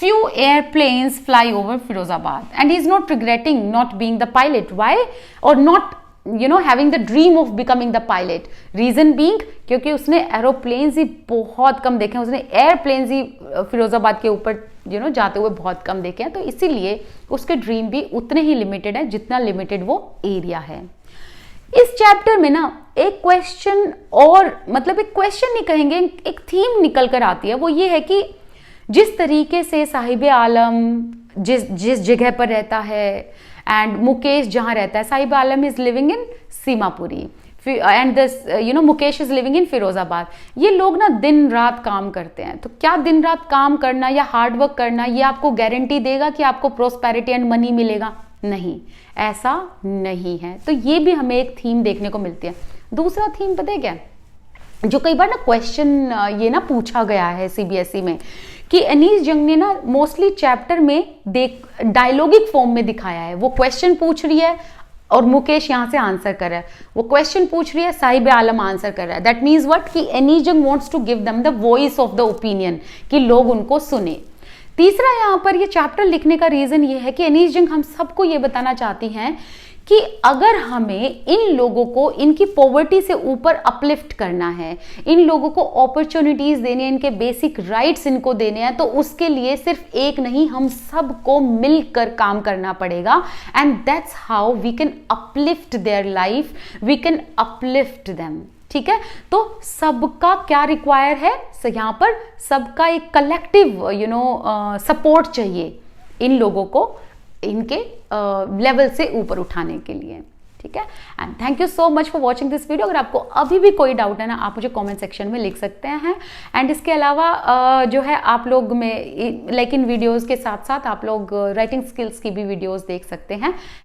Few airplanes fly over Firozabad and he is not regretting not being the pilot, why, और not having the dream of becoming the pilot, reason being क्योंकि उसने एरोप्लेन्स ही बहुत कम देखे हैं, उसने एयरप्लेन्स ही फिरोजाबाद के ऊपर जाते हुए बहुत कम देखे हैं, तो इसीलिए उसके ड्रीम भी उतने ही लिमिटेड है जितना लिमिटेड वो एरिया है। इस चैप्टर में ना एक क्वेश्चन, और मतलब एक क्वेश्चन नहीं कहेंगे, एक थीम निकल कर आती है, वो ये है कि जिस तरीके से साहिब आलम जिस जगह पर रहता है एंड मुकेश जहां रहता है, Sahib Alam is living in Seemapuri and this Mukesh is living in Firozabad. ये लोग ना दिन रात काम करते हैं, तो क्या दिन रात काम करना या हार्ड वर्क करना ये आपको गारंटी देगा कि आपको प्रोस्पेरिटी एंड मनी मिलेगा? नहीं, ऐसा नहीं है। तो ये भी हमें एक थीम देखने को मिलती है। दूसरा थीम पता है क्या, जो कई बार ना क्वेश्चन ये ना पूछा गया है सीबीएसई में, कि अनीस जंग ने ना मोस्टली चैप्टर में डायलॉगिक फॉर्म में दिखाया है। वो क्वेश्चन पूछ रही है और मुकेश यहां से आंसर कर रहा है, वो क्वेश्चन पूछ रही है, साहिब आलम आंसर कर रहा है। दैट मीन्स व्हाट, कि Anees Jung wants to give them the voice of the opinion, कि लोग उनको सुने। तीसरा यहाँ पर ये चैप्टर लिखने का रीजन ये है कि अनीस जंग हम सबको ये बताना चाहती हैं कि अगर हमें इन लोगों को इनकी पॉवर्टी से ऊपर अपलिफ्ट करना है, इन लोगों को अपॉर्चुनिटीज देने हैं, इनके बेसिक राइट्स इनको देने हैं, तो उसके लिए सिर्फ एक नहीं, हम सबको मिलकर काम करना पड़ेगा। And that's how we can uplift their life, we can uplift them, ठीक है। तो सबका क्या रिक्वायर है, यहाँ पर सबका एक कलेक्टिव सपोर्ट चाहिए इन लोगों को इनके लेवल से ऊपर उठाने के लिए, ठीक है। And thank you so much for watching this video. अगर आपको अभी भी कोई डाउट है ना, आप मुझे कमेंट सेक्शन में लिख सकते हैं। एंड इसके अलावा जो है आप लोग में लाइक इन वीडियोस के साथ साथ आप लोग राइटिंग स्किल्स की भी वीडियोस देख सकते हैं।